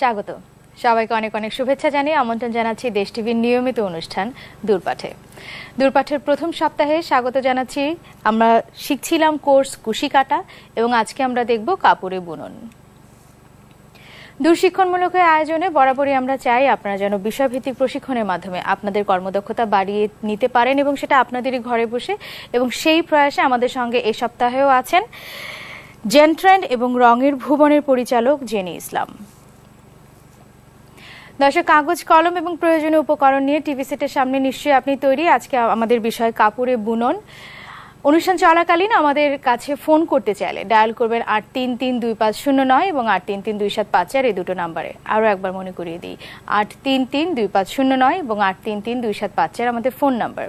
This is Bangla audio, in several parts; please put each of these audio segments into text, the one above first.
স্বাগত সবাইকে অনেক অনেক শুভেচ্ছা জানিয়ে আমন্ত্রণ জানাচ্ছি দেশ টিভির নিয়মিত অনুষ্ঠান দূরপাঠে। দূরপাঠের প্রথম সপ্তাহে স্বাগত জানাচ্ছি। আমরা শিখছিলাম কোর্স কুশি কাটা এবং আজকে আমরা দেখব কাপড়ে বুনন। দূরশিক্ষণমূলক আয়োজনে বরাবরই আমরা চাই আপনারা যেন বিষয়ভিত্তিক প্রশিক্ষণের মাধ্যমে আপনাদের কর্মদক্ষতা বাড়িয়ে নিতে পারেন এবং সেটা আপনাদেরই ঘরে বসে, এবং সেই প্রয়াসে আমাদের সঙ্গে এই সপ্তাহেও আছেন জেনট্রেন্ড এবং রঙের ভুবনের পরিচালক জেনি ইসলাম। দর্শক, কাগজ কলম এবং প্রয়োজনীয় উপকরণ নিয়ে টিভি সেটের সামনে নিশ্চয়ই আপনি তৈরি। আজকে আমাদের বিষয় কাপড়ে বুনন। অনুষ্ঠান চলাকালীন আমাদের কাছে ফোন করতে চাইলে ডায়াল করবেন ৮৩৩২৫০৯ এবং ৮৩৩২৭৫৪ এই দুটো নাম্বারে। আরও একবার মনে করিয়ে দিই, ৮৩৩২৫০৯ এবং ৮৩৩২৭৫৪ আমাদের ফোন নাম্বার।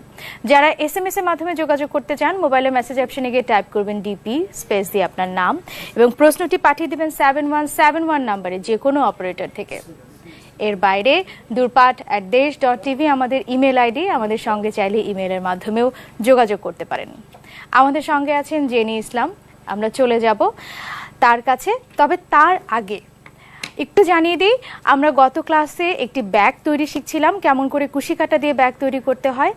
যারা SMS এর মাধ্যমে যোগাযোগ করতে চান, মোবাইলের মেসেজ অপশনে গিয়ে টাইপ করবেন ডিপি স্পেস দিয়ে আপনার নাম এবং প্রশ্নটি পাঠিয়ে দেবেন 7171 নাম্বারে যে কোনো অপারেটর থেকে। এর বাইরে durpat@desh.tv আমাদের ইমেল আইডি, আমাদের সঙ্গে চাইলে ইমেলের মাধ্যমেও যোগাযোগ করতে পারেন। আমাদের সঙ্গে আছেন জেনি ইসলাম, আমরা চলে যাব তার কাছে। তবে তার আগে একটু জানিয়ে দিই, আমরা গত ক্লাসে একটি ব্যাগ তৈরি শিখছিলাম, কেমন করে কুশি কাটা দিয়ে ব্যাগ তৈরি করতে হয়।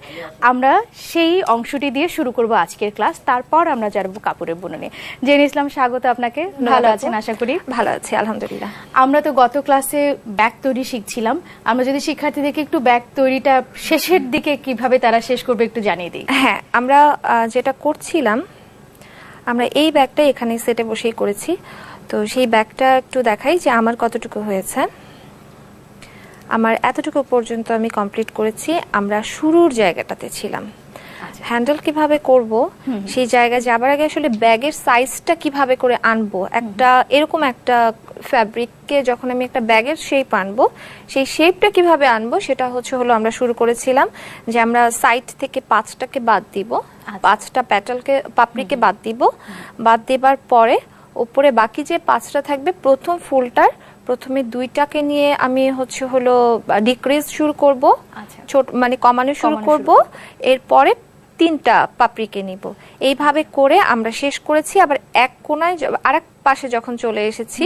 আমরা সেই অংশটি দিয়ে শুরু করব আজকের ক্লাস, তারপর আমরা যাব কাপড়ের বুননে। জেনি ইসলাম, স্বাগত আপনাকে। ভালো আছেন আশা করি? ভালো আছি আলহামদুলিল্লাহ। আমরা তো গত ক্লাসে ব্যাগ তৈরি শিখছিলাম, আমরা যদি শিক্ষার্থীদেরকে একটু ব্যাগ তৈরিটা শেষের দিকে কিভাবে তারা শেষ করবে একটু জানিয়ে দিই। হ্যাঁ, আমরা যেটা করছিলাম, আমরা এই ব্যাগটা এখানে সেটে বসেই করেছি। তো সেই ব্যাগটা একটু দেখাই যে আমার কতটুকু হয়েছে। আমার এতটুকু পর্যন্ত আমি কমপ্লিট করেছি। আমরা শুরুর জায়গাটাতে ছিলাম। হ্যান্ডেল কিভাবে করব সেই জায়গায় যাবার আগে আসলে ব্যাগের সাইজটা কিভাবে করে আনবো, একটা এরকম একটা ফ্যাব্রিককে যখন আমি একটা ব্যাগের শেপ আনবো, সেই শেপটা কিভাবে আনবো সেটা হলো আমরা শুরু করেছিলাম যে আমরা সাইড থেকে 5টাকে বাদ দিব, 5টা পাপড়িকে বাদ দিব। বাদ দেবার পরে উপরে বাকি যে 5টা থাকবে, প্রথম ফুলটার প্রথমে 2টাকে নিয়ে আমি ডিক্রিজ শুরু করব, ছোট মানে কমানো শুরু করব। এরপরে 3টা পাপড়িকে নিব। এইভাবে করে আমরা শেষ করেছি। আবার এক কোণায় আরেক পাশে যখন চলে এসেছি,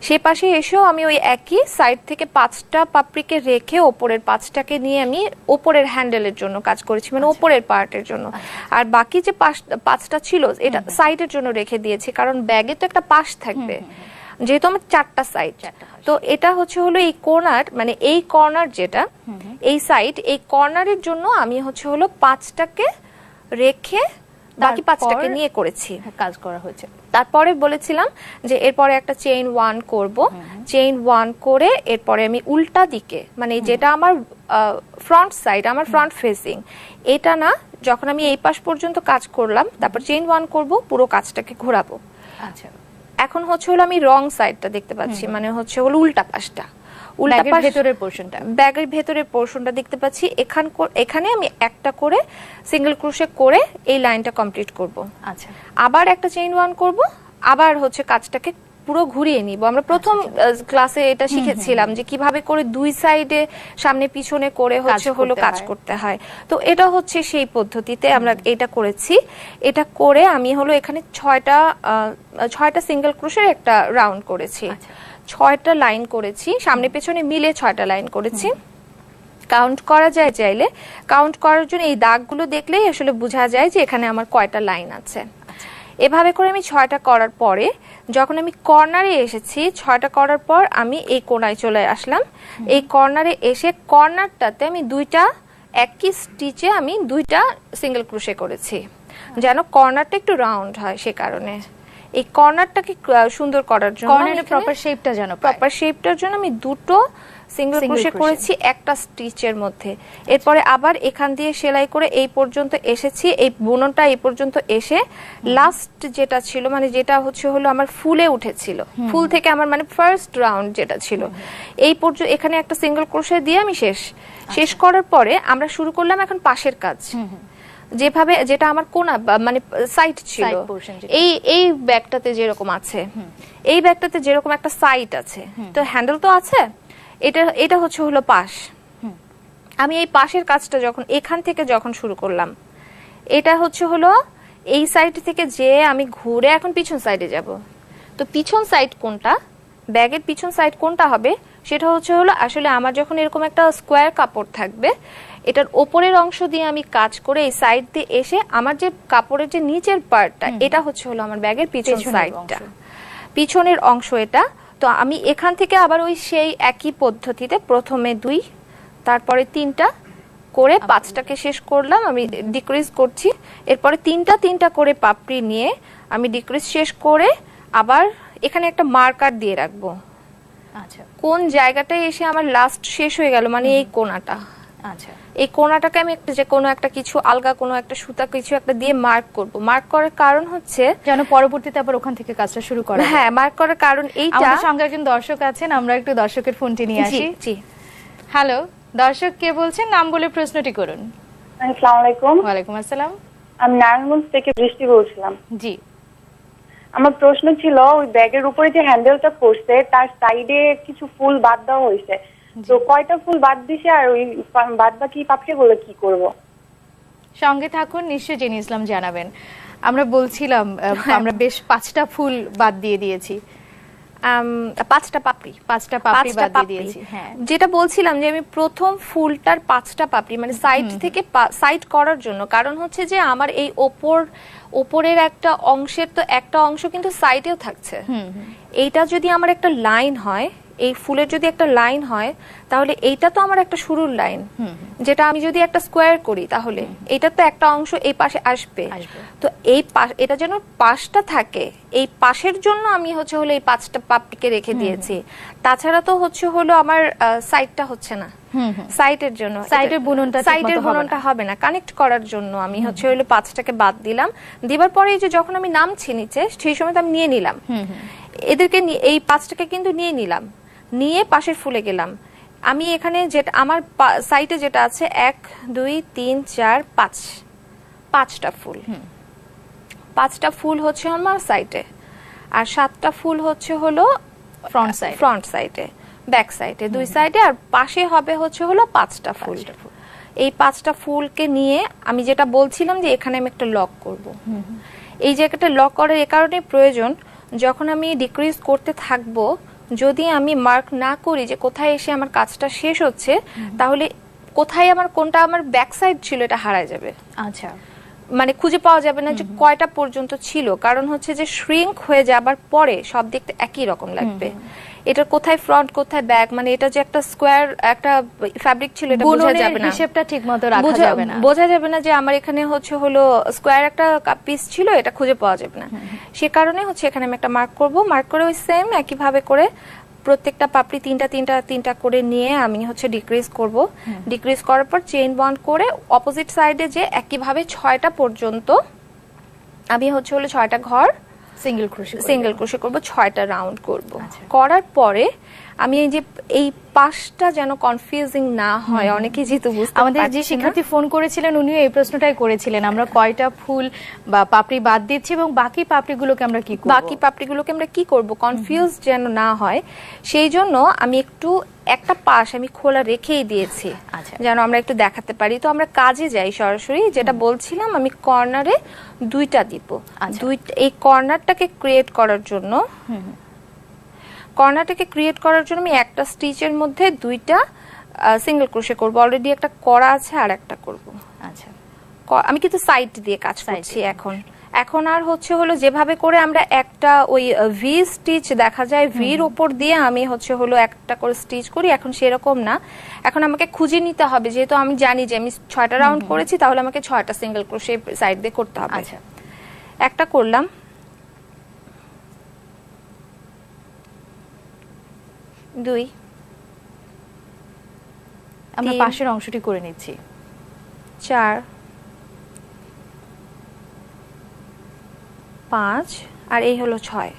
সেই পাশে এসেও আমি ওই একই সাইড থেকে 5টা পাপড়িকে রেখে ওপরের 5টাকে নিয়ে আমি ওপরের হ্যান্ডেলের জন্য কাজ করেছি, মানে ওপরের পার্টের জন্য। আর বাকি যে 5টা ছিল এটা সাইডের জন্য রেখে দিয়েছি, কারণ ব্যাগে তো একটা পাশ থাকবে, যেহেতু আমার 4টা সাইড। তো এটা হলো এই কর্নার, মানে এই কর্নার যেটা এই সাইড, এই কর্নারের জন্য আমি 5টাকে রেখে বাকি 5টাকে নিয়ে করেছি, কাজ করা হয়েছে। তারপরে বলেছিলাম যে এরপরে একটা চেইন 1 করব। চেইন 1 করে এরপরে আমি উল্টা দিকে, মানে যেটা আমার ফ্রন্ট সাইড, আমার ফ্রন্ট ফেসিং, এটা না, যখন আমি এই পাশ পর্যন্ত কাজ করলাম, তারপর চেইন 1 করব, পুরো কাজটাকে ঘোরাবো। আচ্ছা, এখন আমি রং সাইডটা দেখতে পাচ্ছি, মানে উল্টা পাশটা, উল্টা পাশ ভেতরের পোরশনটা, ব্যাগের ভেতরের পোরশনটা দেখতে পাচ্ছি। এখানে আমি একটা করে সিঙ্গেল ক্রোশে করে এই লাইনটা কমপ্লিট করব। আচ্ছা, আবার একটা চেইন 1 করব, আবার কাজটাকে পুরো ঘুরিয়ে নিব। আমরা প্রথম ক্লাসে এটা শিখেছিলাম যে কিভাবে করে দুই সাইডে সামনে পিছনে করে কাজ করতে হয়। তো এটা সেই পদ্ধতিতে আমরা এটা করেছি। এটা করে আমি এখানে 6টা সিঙ্গেল ক্রোশের একটা রাউন্ড করেছি, 6টা লাইন করেছি, সামনে পেছনে মিলে 6টা লাইন করেছি। কাউন্ট করা যায়, চাইলে কাউন্ট করার জন্য এই দাগগুলো দেখলেই বোঝা যায় যে এখানে আমার কয়টা লাইন আছে। এভাবে করে আমি 6টা করার পরে যখন আমি কর্নারে এসেছি, 6টা করার পর আমি এই কোণায় চলে আসলাম। এই কর্নারে এসে কর্নারটাতে আমি 2টা একই স্টিচে আমি 2টা সিঙ্গেল ক্রোশে করেছি, যেন কর্নারটা একটু রাউন্ড হয়। সে কারণে এই কর্নারটাকে সুন্দর করার জন্য, কর্নারের প্রপার শেপটার জন্য আমি 2টো সিঙ্গেল ক্রোশে করেছি একটা স্টিচের মধ্যে। এরপরে আবার এখান দিয়ে সেলাই করে এই পর্যন্ত এসেছি, এই বুননটা এই পর্যন্ত এসে লাস্ট যেটা ছিল, মানে যেটা আমার ফুলে উঠেছিল, ফুল থেকে আমার মানে ফার্স্ট রাউন্ড যেটা ছিল, এই পর্যন্ত এখানে একটা সিঙ্গেল ক্রোশে দিয়ে আমি শেষ করার পরে আমরা শুরু করলাম এখন পাশের কাজ। যেটা আমার কোণা মানে সাইড ছিল, এই ব্যাগটাতে যেরকম আছে, এই ব্যাগটাতে যেরকম একটা সাইড আছে, তো হ্যান্ডেল তো আছে, এটা হলো পাশ। আমি এই পাশের কাজটা যখন এখান থেকে শুরু করলাম, এটা হলো এই সাইড থেকে যে আমি ঘুরে এখন পিছন সাইডে যাব। তো পিছন সাইড কোনটা, ব্যাগের পিছন সাইড কোনটা হবে সেটা হচ্ছে হলো আসলে আমার যখন এরকম একটা স্কোয়ার কাপড় থাকবে, এটার ওপরের অংশ দিয়ে আমি কাজ করে এই সাইড দিয়ে এসে আমার যে কাপড়ের যে নিচের পার্টটা, এটা হচ্ছে হলো আমার ব্যাগের পিছন সাইডটা, পিছনের অংশ এটা। তো আমি এখান থেকে আবার ওই সেই একই পদ্ধতিতে প্রথমে 2, তারপরে 3টা করে 5টাকে শেষ করলাম, আমি ডিক্রিজ করছি। এরপরে 3টা করে পাপড়ি নিয়ে আমি ডিক্রিজ শেষ করে আবার এখানে একটা মার্কার দিয়ে রাখবো। আচ্ছা, কোন জায়গাটায় এসে আমার লাস্ট শেষ হয়ে গেল, মানে এই কোণাটা। আচ্ছা, এই কোণাটাকে আমি একটা যে কোনো একটা কিছু আলগা কোনো একটা সুতা কিছু একটা দিয়ে মার্ক করব। মার্ক করার কারণ হচ্ছে যেন পরবর্তীতে আবার ওখান থেকে কাজটা শুরু করা যায়। হ্যাঁ, মার্ক করার কারণ এইটা। আমাদের সঙ্গে একজন দর্শক আছেন, আমরা একটু দর্শকের ফোনটি নিয়ে আসি। জি, হ্যালো, দর্শক কে বলছেন? নাম বলে প্রশ্নটি করুন। আসসালামু আলাইকুম। ওয়ালাইকুম আসসালাম। আমি নারায়ণগঞ্জ থেকে বৃষ্টি বলছিলাম। জি, আমার প্রশ্ন ছিল, ওই ব্যাগের উপরে যে হ্যান্ডেলটা পড়ছে তার সাইডে কিছু ফুল বাদ দেওয়া হয়েছে, তো কয়টা ফুল বাদ দিছে আর ওই বাদ বাকি পাপড়িগুলো কি করব? সঙ্গে থাকুন, নিশ্চয়ই জেনে ইসলাম জানাবেন। আমরা বলছিলাম আমরা বেশ 5টা ফুল বাদ দিয়ে দিয়েছি। 5টা পাপড়ি 5টা পাপড়ি বাদ দিয়ে দিয়েছি। হ্যাঁ, যেটা বলছিলাম যে আমি প্রথম ফুলটার 5টা পাপড়ি মানে সাইড থেকে সাইড করার জন্য, কারণ হচ্ছে যে আমার এই ওপরের একটা অংশের তো একটা অংশ কিন্তু সাইডেও থাকছে। এইটা যদি আমার একটা লাইন হয়, এই ফুলের যদি একটা লাইন হয়, তাহলে এইটা তো আমার একটা শুরুর লাইন, যেটা আমি যদি একটা স্কোয়ার করি তাহলে এটা তো একটা অংশ এই পাশে আসবে। তো এই এটা যেন পাশটা থাকে, এই পাশের জন্য আমি হচ্ছে হলো এই 5টা পাপড়িকে রেখে দিয়েছি। তাছাড়া তো হচ্ছে হলো আমার সাইডটা হচ্ছে না, সাইডের জন্য সাইডের বুননটা হবে না, কানেক্ট করার জন্য আমি হচ্ছে হলো 5টাকে বাদ দিলাম। দিবার পরে এই যে যখন আমি নামছি নিচে, সেই সময় তো আমি নিয়ে নিলাম এদেরকে, এই 5টাকে কিন্তু নিয়ে নিলাম, নিয়ে পাশের ফুলে গেলাম। আমি এখানে যেটা আমার সাইডে যেটা আছে 1 2 3 4 5 5টা ফুল, 5টা ফুল হচ্ছে আমার সাইডে, আর 7টা ফুল হচ্ছে হলো ফ্রন্ট সাইডে, ব্যাক সাইডে, 2 সাইডে, আর পাশে হবে হচ্ছে হলো 5টা ফুল। এই 5টা ফুলকে নিয়ে আমি যেটা বলছিলাম যে এখানে আমি একটা লক করব। এই জায়গাটা লক করার এই কারণে প্রয়োজন, যখন আমি ডিক্রিজ করতে থাকবো, যদি আমি মার্ক না করি যে কোথায় এসে আমার কাজটা শেষ হচ্ছে, তাহলে কোথায় আমার কোনটা আমার ব্যাক সাইড ছিল এটা হারায় যাবে। আচ্ছা, মানে খুঁজে পাওয়া যাবে না যে কয়টা পর্যন্ত ছিল, কারণ হচ্ছে যে শ্রিঙ্ক হয়ে যাবার পরে সব দেখতে একই রকম লাগবে। এটা কোথায় ফ্রন্ট কোথায় ব্যাক, মানে এটা যে একটা স্কোয়ার একটা ফ্যাব্রিক ছিল এটা বোঝা যাবে না, হিসাবটা ঠিকমতো রাখা যাবে না, বোঝা যাবে না যে আমার এখানে হচ্ছে হলো স্কোয়ার একটা পিস ছিল, এটা খুঁজে পাওয়া যাবে না। সে কারণে হচ্ছে এখানে আমি একটা মার্ক করব। মার্ক করে ওই সেম একই ভাবে করে প্রত্যেকটা পাপড়ি 3টা করে নিয়ে আমি হচ্ছে ডিক্রিজ করব। ডিক্রিজ করার পর চেইন বন্ড করে অপোজিট সাইডে যে একইভাবে 6টা পর্যন্ত আমি হচ্ছে হলো 6টা ঘর সিঙ্গেল ক্রোশে করব, 6টা রাউন্ড করব। করার পরে আমি এই পাশটা যেন কনফিউজিং না হয়, অনেকে যেহেতু বুঝতে আমাদের যে শিক্ষার্থী ফোন করেছিলেন উনিও এই প্রশ্নটাই করেছিলেন, আমরা কয়টা ফুল বা পাপড়ি বাদ দিচ্ছি এবং বাকি পাপড়িগুলোকে আমরা কি করব, কনফিউজ যেন না হয়, সেই জন্য আমি একটু একটা পাশ আমি খোলা রেখেই দিয়েছি যেন আমরা একটু দেখাতে পারি। তো আমরা কাজে যাই সরাসরি, যেটা বলছিলাম আমি কর্নারে 2টা দিব। এই কর্নারটাকে ক্রিয়েট করার জন্য আমি একটা স্টিচের মধ্যে 2টা সিঙ্গেল ক্রোশে করব। অলরেডি একটা করা আছে আর একটা করব। আচ্ছা, আমি কিন্তু সাইড দিয়ে কাজ করছি এখন আর হচ্ছে হলো যেভাবে করে আমরা একটা ওই ভি স্টিচ দেখা যায়, ভির উপর দিয়ে আমি হচ্ছে হলো একটা করে স্টিচ করি, এখন সেরকম না। এখন আমাকে খুঁজে নিতে হবে, যেহেতু আমি জানি যে আমি 6টা রাউন্ড করেছি, তাহলে আমাকে 6টা সিঙ্গেল ক্রোশে সাইড দিয়ে করতে হবে। আচ্ছা, একটা করলাম, 2 আমরা পাশের অংশটি করে নিচ্ছি, 4 5 আর এই হলো 6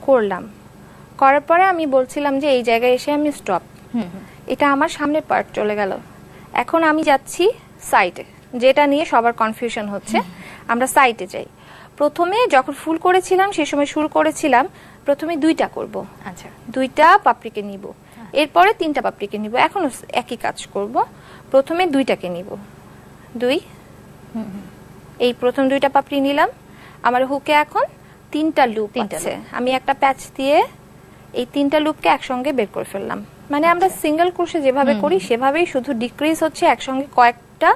করলাম। করার পরে আমি বলছিলাম যে এই জায়গায় এসে আমি স্টপ, এটা আমার সামনের পার্ট চলে গেল। এখন আমি যাচ্ছি সাইডে, যেটা নিয়ে সবার কনফিউশন হচ্ছে। আমরা সাইডে যাই। প্রথমে যখন ফুল করেছিলাম সেই সময় শুরু করেছিলাম প্রথমে 2টা করব। আচ্ছা, 2টা পাপড়িকে নিব, এরপরে 3টা পাপড়িকে নিব। এখন একই কাজ করব, প্রথমে 2টাকে নিব, 2 এই প্রথম 2টা পাপড়ি নিলাম। আমার হুকে এখন 3টা লুপ আছে, আমি একটা প্যাচ দিয়ে এই 3টা লুপকে একসঙ্গে বের করে ফেললাম। মানে আমরা সিঙ্গেল ক্রোশে যেভাবে করি সেভাবেই, শুধু ডিক্রিজ হচ্ছে একসঙ্গে কয়েকটা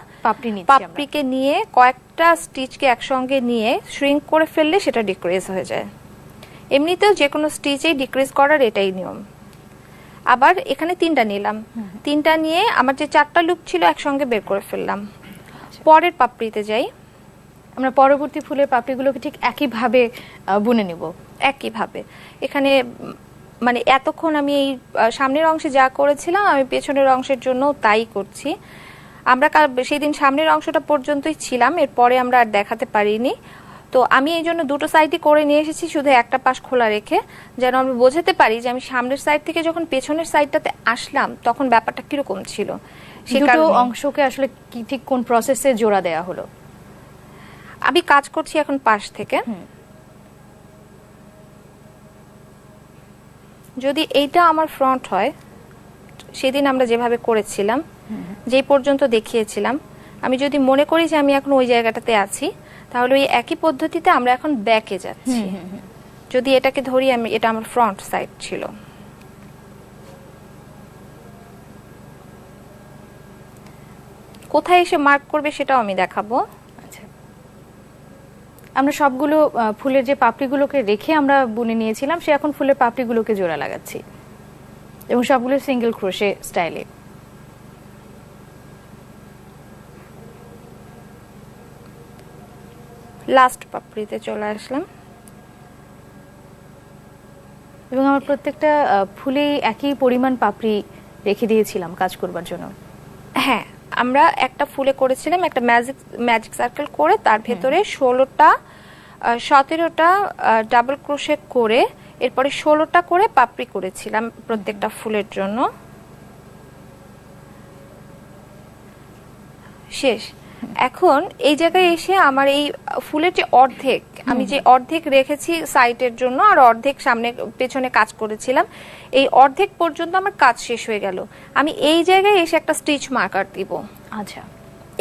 পাপড়িকে নিয়ে, কয়েকটা স্টিচকে একসঙ্গে নিয়ে শ্রিঙ্ক করে ফেললে সেটা ডিক্রিজ হয়ে যায়। এমনিতেও যে কোনো স্টিচেই ডিক্রিজ করার এটাই নিয়ম। আবার এখানে 3টা নিলাম, 3টা নিয়ে আমার যে 4টা লুপ ছিল একসঙ্গে বের করে ফেললাম। পরের পাপড়িতে যাই, আমরা পরবর্তী ফুলের পাপড়িগুলোকে ঠিক একইভাবে বুনে নিব। একইভাবে এখানে মানে এতক্ষণ আমি এই সামনের অংশে যা করেছিলাম আমি পেছনের অংশের জন্য তাই করছি। আমরা সেই দিন সামনের অংশটা পর্যন্তই ছিলাম, এরপরে আমরা আর দেখাতে পারিনি। তো আমি এই জন্য দুটো সাইডই করে নিয়ে এসেছি, শুধু একটা পাশ খোলা রেখে, যেন আমি বোঝাতে পারি যে আমি সামনের সাইড থেকে যখন পেছনের সাইডটাতে আসলাম তখন ব্যাপারটা কিরকম ছিল। দুটো অংশকে আসলে কি ঠিক কোন প্রসেসে জোড়া দেয়া হলো? আমি কাজ করছি এখন পাশ থেকে। যদি এইটা আমার ফ্রন্ট হয়, সেদিন আমরা যেভাবে করেছিলাম, যে পর্যন্ত দেখিয়েছিলাম, আমি যদি মনে করি যে আমি এখন ওই জায়গাটাতে আছি, তাহলে ওই একই পদ্ধতিতে আমরা এখন ব্যাকে যাচ্ছি। যদি এটাকে ধরি, আমি এটা আমার ফ্রন্ট সাইড ছিল। কোথায় এসে মার্ক করবে সেটাও আমি দেখাবো। আমরা সবগুলো ফুলের যে পাপড়িগুলোকে রেখে আমরা বুনে নিয়েছিলাম, সে এখন ফুলের পাপড়িগুলোকে জোড়া লাগাচ্ছি এবং সবগুলো সিঙ্গেল ক্রোশে স্টাইলে। লাস্ট পাপড়িতে চলে আসলাম এবং আমার প্রত্যেকটা ফুলে একই পরিমাণ পাপড়ি রেখে দিয়েছিলাম কাজ করবার জন্য। হ্যাঁ, আমরা একটা ফুলে করেছিলাম একটা ম্যাজিক সার্কেল করে, তার ভেতরে 16টা 17টা ডাবল ক্রোশে করে, এরপরে 16টা করে পাপড়ি করেছিলাম প্রত্যেকটা ফুলের জন্য। শেষ। এখন এই জায়গায় এসে আমার এই ফুলের যে অর্ধেক, আমি যে অর্ধেক রেখেছি সাইডের জন্য আর অর্ধেক সামনে পেছনে কাজ করেছিলাম, এই অর্ধেক পর্যন্ত আমার কাজ শেষ হয়ে গেল। আমি এই জায়গায় এসে একটা স্টিচ মার্কার দিব। আচ্ছা,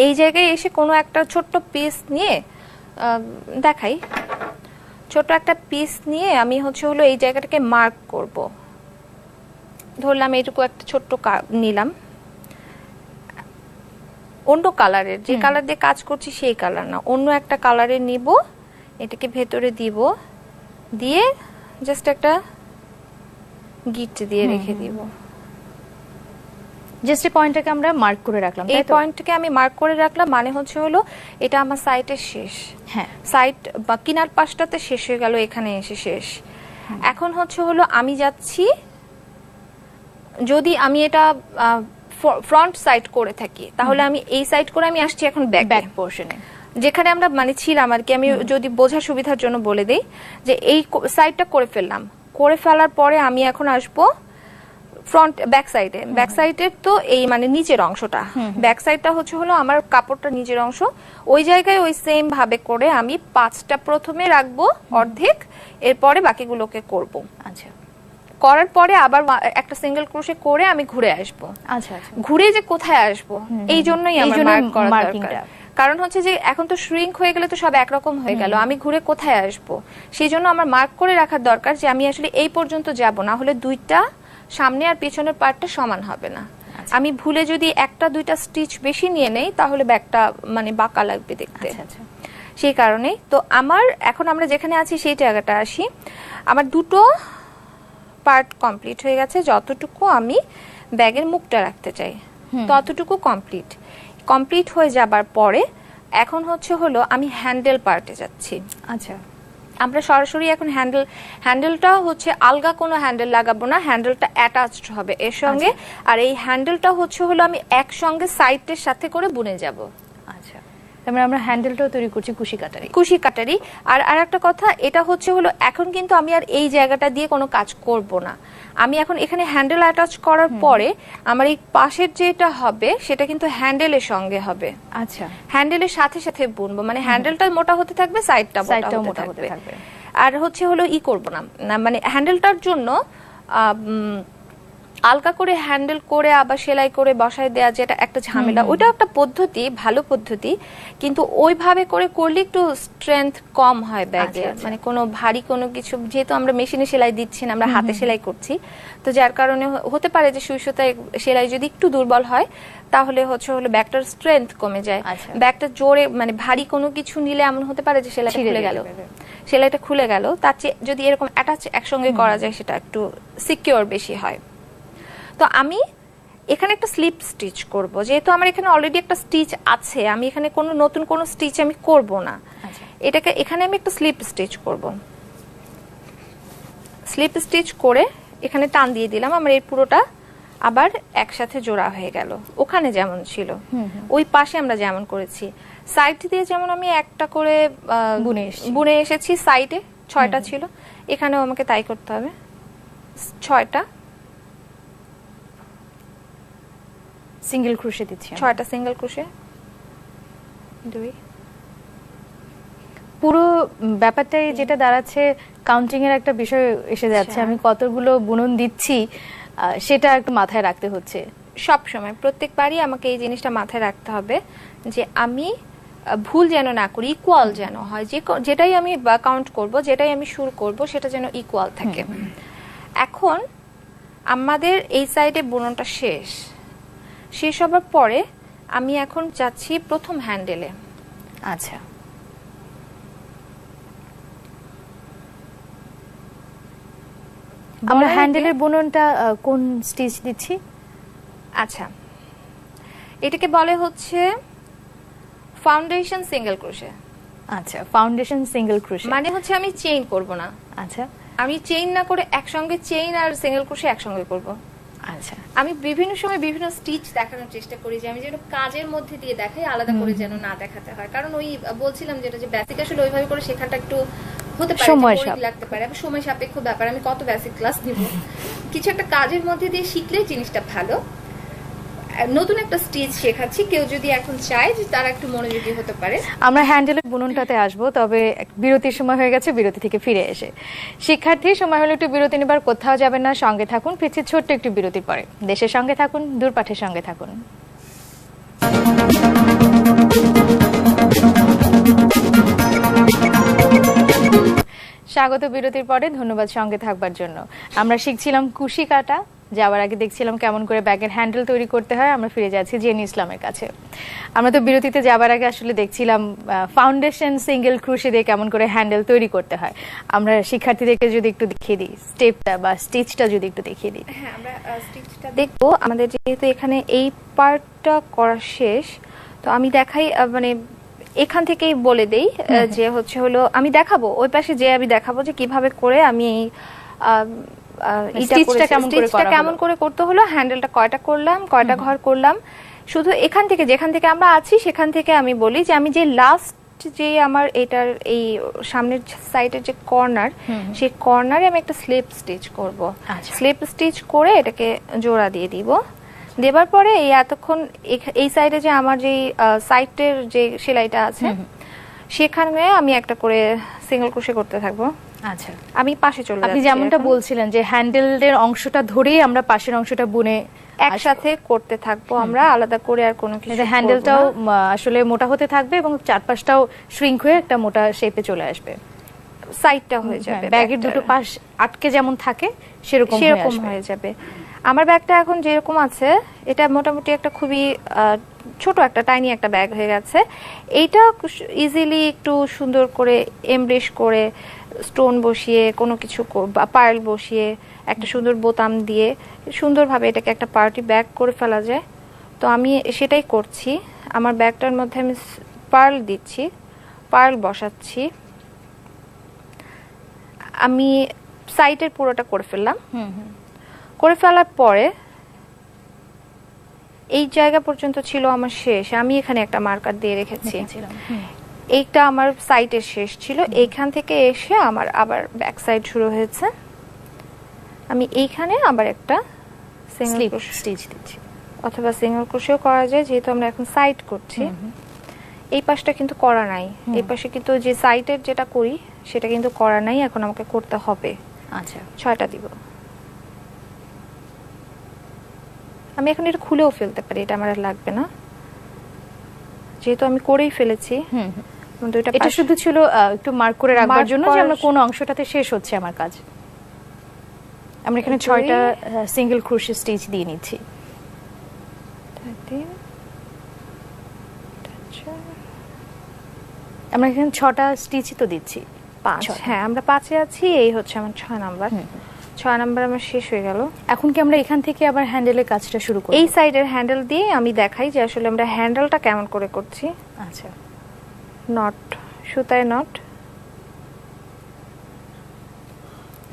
এই জায়গায় এসে কোনো একটা ছোট্ট পিস নিয়ে দেখাই, ছোট একটা পিস নিয়ে আমি হলো এই জায়গাটাকে মার্ক করব। ধরলাম এইটুকু একটা ছোট্ট নিলাম, অন্য কালারের, যে কালার দিয়ে কাজ করছি সেই কালার না, অন্য একটা কালারের নিব, এটাকে ভেতরে দিব, দিয়ে জাস্ট একটা গিট দিয়ে রেখে দিব। জাস্ট এই পয়েন্টটাকে আমরা মার্ক করে রাখলাম। এই পয়েন্টটাকে আমি মার্ক করে রাখলাম, মানে হলো এটা আমার সাইটের শেষ। হ্যাঁ, সাইড বা কিনার পাশটাতে শেষ হয়ে গেল, এখানে এসে শেষ। এখন হলো আমি যাচ্ছি, যদি আমি এটা ফ্রন্ট সাইড করে থাকি তাহলে আমি এই সাইড করে আমি আসছি এখন ব্যাক পোরশনে, যেখানে আমরা মানে ছিলাম আর কি। আমি যদি বোঝার সুবিধার জন্য বলে দেই যে এই সাইডটা করে ফেললাম, করে ফেলার পরে আমি এখন আসবো ফ্রন্ট ব্যাক সাইডে। ব্যাক সাইডের তো এই মানে নিচের অংশটা, ব্যাক সাইডটা হলো আমার কাপড়টা নিচের অংশ, ওই জায়গায় ওই সেম ভাবে করে আমি 5টা প্রথমে রাখবো অর্ধেক, এরপরে বাকিগুলোকে করব। আচ্ছা, করার পরে আবার একটা সিঙ্গেল ক্রোশে করে আমি ঘুরে আসবো। আচ্ছা, ঘুরে যে কোথায় আসবো এই জন্যই আমার মার্ক করা দরকার। কারণ যে এখন তো শ্রিঙ্ক হয়ে গেলে তো সব একরকম হয়ে গেল, আমি ঘুরে কোথায় আসবো সেই জন্য আমার মার্ক করে রাখার দরকার যে আমি আসলে এই পর্যন্ত যাব, না হলে দুইটা সামনে আর পেছনের পার্টটা সমান হবে না। আমি ভুলে যদি একটা দুইটা স্টিচ বেশি নিয়ে নেই তাহলে ব্যাগটা মানে বাঁকা লাগবে দেখতে। সেই কারণেই তো আমার এখন আমরা যেখানে আছি সেই জায়গাটা আসি। আমার দুটো পার্ট কমপ্লিট হয়ে গেছে, যতটুকু আমি ব্যাগের মুখটা রাখতে চাই ততটুকু কমপ্লিট হয়ে যাবার পরে এখন হলো আমি হ্যান্ডেল পার্টে যাচ্ছি। আচ্ছা, আমরা সরাসরি এখন হ্যান্ডেলটা আলগা কোনো হ্যান্ডেল লাগাবো না, হ্যান্ডেলটা অ্যাটাচড হবে এর সঙ্গে। আর এই হ্যান্ডেলটা হলো আমি একসঙ্গে সাইডের সাথে করে বুনে যাব। আচ্ছা, তারপরে আমরা হ্যান্ডেলটাও তৈরি করছি কুশি কাটারি। আর একটা কথা, এটা হলো এখন কিন্তু আমি আর এই জায়গাটা দিয়ে কোনো কাজ করব না, আমি এখন এখানে হ্যান্ডেল অ্যাটাচ করার পরে আমার এই পাশের যেটা হবে সেটা কিন্তু হ্যান্ডেলের সঙ্গে হবে। আচ্ছা, হ্যান্ডেলের সাথে সাথে বুনবো, মানে হ্যান্ডেলটা মোটা হতে থাকবে, সাইডটা মোটা হতে থাকবে। আর হলো ই করব না, মানে হ্যান্ডেলটার জন্য আলগা করে হ্যান্ডেল করে আবার সেলাই করে বসায় দেওয়া যেটা একটা ঝামেলা, ওইটা একটা পদ্ধতি, ভালো পদ্ধতি, কিন্তু ওইভাবে করে করলে একটু স্ট্রেংথ কম হয় ব্যাগে। মানে কোনো ভারী কোনো কিছু, যেহেতু আমরা মেশিনে সেলাই দিচ্ছি না, আমরা হাতে সেলাই করছি, তো যার কারণে হতে পারে যে সুই সুতায় সেলাই যদি একটু দুর্বল হয় তাহলে হলো ব্যাগটার স্ট্রেংথ কমে যায়। ব্যাগটা জোরে মানে ভারী কোনো কিছু নিলে এমন হতে পারে যে সেলাইটা খুলে গেল। তার চেয়ে যদি এরকম অ্যাটাচ একসঙ্গে করা যায় সেটা একটু সিকিউর বেশি হয়। তো আমি এখানে একটা স্লিপ স্টিচ করব, যেহেতু আমার এখানে অলরেডি একটা স্টিচ আছে, আমি এখানে কোনো নতুন কোনো স্টিচ আমি করব না। এটাকে এখানে আমি একটা স্লিপ স্টিচ করব। স্লিপ স্টিচ করে এখানে টান দিয়ে দিলাম, আমার এই পুরোটা আবার একসাথে জোড়া হয়ে গেল। ওখানে যেমন ছিল ওই পাশে আমরা যেমন করেছি, সাইড দিয়ে যেমন আমি একটা করে বুনে এসেছি, সাইডে 6টা ছিল, এখানেও আমাকে তাই করতে হবে, 6টা সিঙ্গেল ক্রোশে দিচ্ছি, 6টা সিঙ্গেল ক্রোশে, 2। পুরো ব্যাপারটাই যেটা দাঁড়াচ্ছে কাউন্টিং এর একটা বিষয় এসে যাচ্ছে, আমি কতগুলো বুনন দিচ্ছি সেটা একটু মাথায় রাখতে হচ্ছে সব সময়। প্রত্যেকবারই আমাকে এই জিনিসটা মাথায় রাখতে হবে যে আমি ভুল যেন না করি, ইকুয়াল যেন হয়, যেটাই আমি কাউন্ট করব, যেটাই আমি শুরু করব সেটা যেন ইকুয়াল থাকে। এখন আমাদের এই সাইডে বুননটা শেষ হবার পরে আমি এখন যাচ্ছি প্রথম হ্যান্ডেলে। আচ্ছা, আমরা হ্যান্ডেলের বুননটা কোন স্টিচ দিচ্ছি? আচ্ছা, এটাকে বলে হচ্ছে ফাউন্ডেশন সিঙ্গেল ক্রোশে। আচ্ছা, ফাউন্ডেশন সিঙ্গেল ক্রোশে মানে হচ্ছে আমি চেইন করব না। আচ্ছা, আমি চেইন না করে একসঙ্গে চেইন আর সিঙ্গেল ক্রোশে একসঙ্গে করব। আচ্ছা, আমি বিভিন্ন সময় বিভিন্ন স্টিচ দেখানোর চেষ্টা করি যে আমি যেন কাজের মধ্যে দিয়ে দেখাই, আলাদা করে যেন না দেখাতে হয়। কারণ ওই বলছিলাম যেটা, যে বেসিক আসলে ওইভাবে করে শেখাটা একটু হতে পারে সময় লাগতে পারে, আমি সময় সাপেক্ষ ব্যাপার, আমি কত বেসিক ক্লাস দিব, কিছু একটা কাজের মধ্যে দিয়ে শিখলে জিনিসটা ভালো। নতুন একটা স্টিচ শেখাচ্ছি, কেউ যদি এখন চায় যে তারা একটু মনোযোগী হতে পারে। আমরা হ্যান্ডেলের বুননটাতে আসবো, তবে বিরতির সময় হয়ে গেছে, বিরতি থেকে ফিরে এসে শিক্ষার্থী সময় হলো একটু বিরতি নেবার, কোথাও যাবেন না, সঙ্গে থাকুন, ফিরছি ছোট্ট একটু বিরতির পরে। দেশের সঙ্গে থাকুন, দূরপাঠের সঙ্গে থাকুন। স্বাগত বিরতির পরে, ধন্যবাদ সঙ্গে থাকবার জন্য। আমরা শিখছিলাম কুশি কাটা, যাওয়ার আগে দেখছিলাম কেমন করে ব্যাগের হ্যান্ডেল তৈরি করতে হয়। আমরা ফিরে যাচ্ছি জেনি ইসলামের কাছে। আমরা তো বিরতিতে যাবার আগে আসলে দেখছিলাম ফাউন্ডেশন সিঙ্গেল ক্রোশে দিয়ে কেমন করে হ্যান্ডেল তৈরি করতে হয়। আমরা শিক্ষার্থীদেরকে যদি একটু দেখিয়ে দিই স্টেপটা বা স্টিচটা যদি একটু দেখিয়ে দিই। হ্যাঁ, আমরা স্টিচটা দেখবো। আমাদের যেহেতু এখানে এই পার্টটা করা শেষ, তো আমি দেখাই, মানে এখান থেকেই বলে দেই যে হলো আমি দেখাবো ওই পাশে, যে আমি দেখাবো যে কিভাবে করে আমি স্টিচটা কেমন করে করতে হলো, হ্যান্ডেলটা কয়টা করলাম, কয়টা ঘর করলাম। শুধু এখান থেকে, যেখান থেকে আমরা আছি সেখান থেকে আমি বলি যে আমি যে লাস্ট যে আমার এটার এই সামনের সাইডের যে কর্নার, সেই কর্নারে আমি একটা স্লিপ স্টিচ করব। স্লিপ স্টিচ করে এটাকে জোড়া দিয়ে দিব। দেবার পরে এই এতক্ষণ এই সাইডে যে আমার যে সাইডের যে সেলাইটা আছে সেখানে আমি একটা করে সিঙ্গেল ক্রোশে করতে থাকবো। আচ্ছা, আমি পাশে চলে যাচ্ছি। আপনি যেমনটা বলছিলেন যে হ্যান্ডেলের অংশটা ধরেই আমরা পাশের অংশটা বুনে একসাথে করতে থাকবো আমরা, আলাদা করে আর কোনো কিছু। হ্যান্ডেলটাও আসলে মোটা হতে থাকবে এবং চারপাশটাও শ্রিঙ্ক হয়ে একটা মোটা শেপে চলে আসবে, সাইডটা হয়ে যাবে, ব্যাগের দুটো পাশ আটকে যেমন থাকে সেরকম হয়ে যাবে। আমার ব্যাগটা এখন যেরকম আছে, এটা মোটামুটি একটা খুবই ছোট একটা টাইনি একটা ব্যাগ হয়ে গেছে। এইটা ইজিলি একটু সুন্দর করে এমব্রেশ করে স্টোন বসিয়ে কোনো কিছু পার্ল বসিয়ে একটা সুন্দর বোতাম দিয়ে সুন্দরভাবে এটাকে একটা পার্টি ব্যাগ করে ফেলা যায়। তো আমি সেটাই করছি। আমার ব্যাগটার মধ্যে আমি পার্ল দিচ্ছি, পার্ল বসাচ্ছি। আমি সাইডের পুরোটা করে ফেললাম। করে ফেলার পরে এই জায়গা পর্যন্ত ছিল আমার শেষ, আমি এখানে একটা মার্কার দিয়ে রেখেছি। এইটা আমার সাইডের শেষ ছিল। এইখান থেকে এসে আমার আবার ব্যাক সাইড শুরু হয়েছে। আমি এইখানে আবার একটা সিঙ্গেল স্টিচ দিচ্ছি, অথবা সিঙ্গেল ক্রোশেও করা যায়, যেহেতু আমরা এখন সাইড করছি। এই পাশটা কিন্তু করা নাই, এই পাশে কিন্তু যে সাইডের যেটা করি সেটা কিন্তু করা নাই, এখন আমাকে করতে হবে। আচ্ছা, 6টা দিব। আমি এখন এটা খুলেও ফেলতে পারি, এটা আমার আর লাগবে না, যেহেতু আমি করেই ফেলেছি। দুইটা এটা শুধু ছিল একটু মার্ক করে রাখবার Mark জন্য যে করার আমরা কোন অংশটাতে শেষ হচ্ছে আমার কাজ। আমরা এখানে 6টা সিঙ্গেল ক্রোশে স্টিচ দিয়ে নিচ্ছি। আমরা এখানে 6টা স্টিচই তো দিচ্ছি। 5, হ্যাঁ আমরা 5-এ আছি, এই হচ্ছে আমার 6 নাম্বার। 6 নাম্বার আমার শেষ হয়ে গেল। এখন কি আমরা এখান থেকে আবার হ্যান্ডেলের কাজটা শুরু করব? এই সাইডের হ্যান্ডেল দিয়ে আমি দেখাই যে আসলে আমরা হ্যান্ডেলটা কেমন করে করছি। আচ্ছা, নট, সুতায় নট।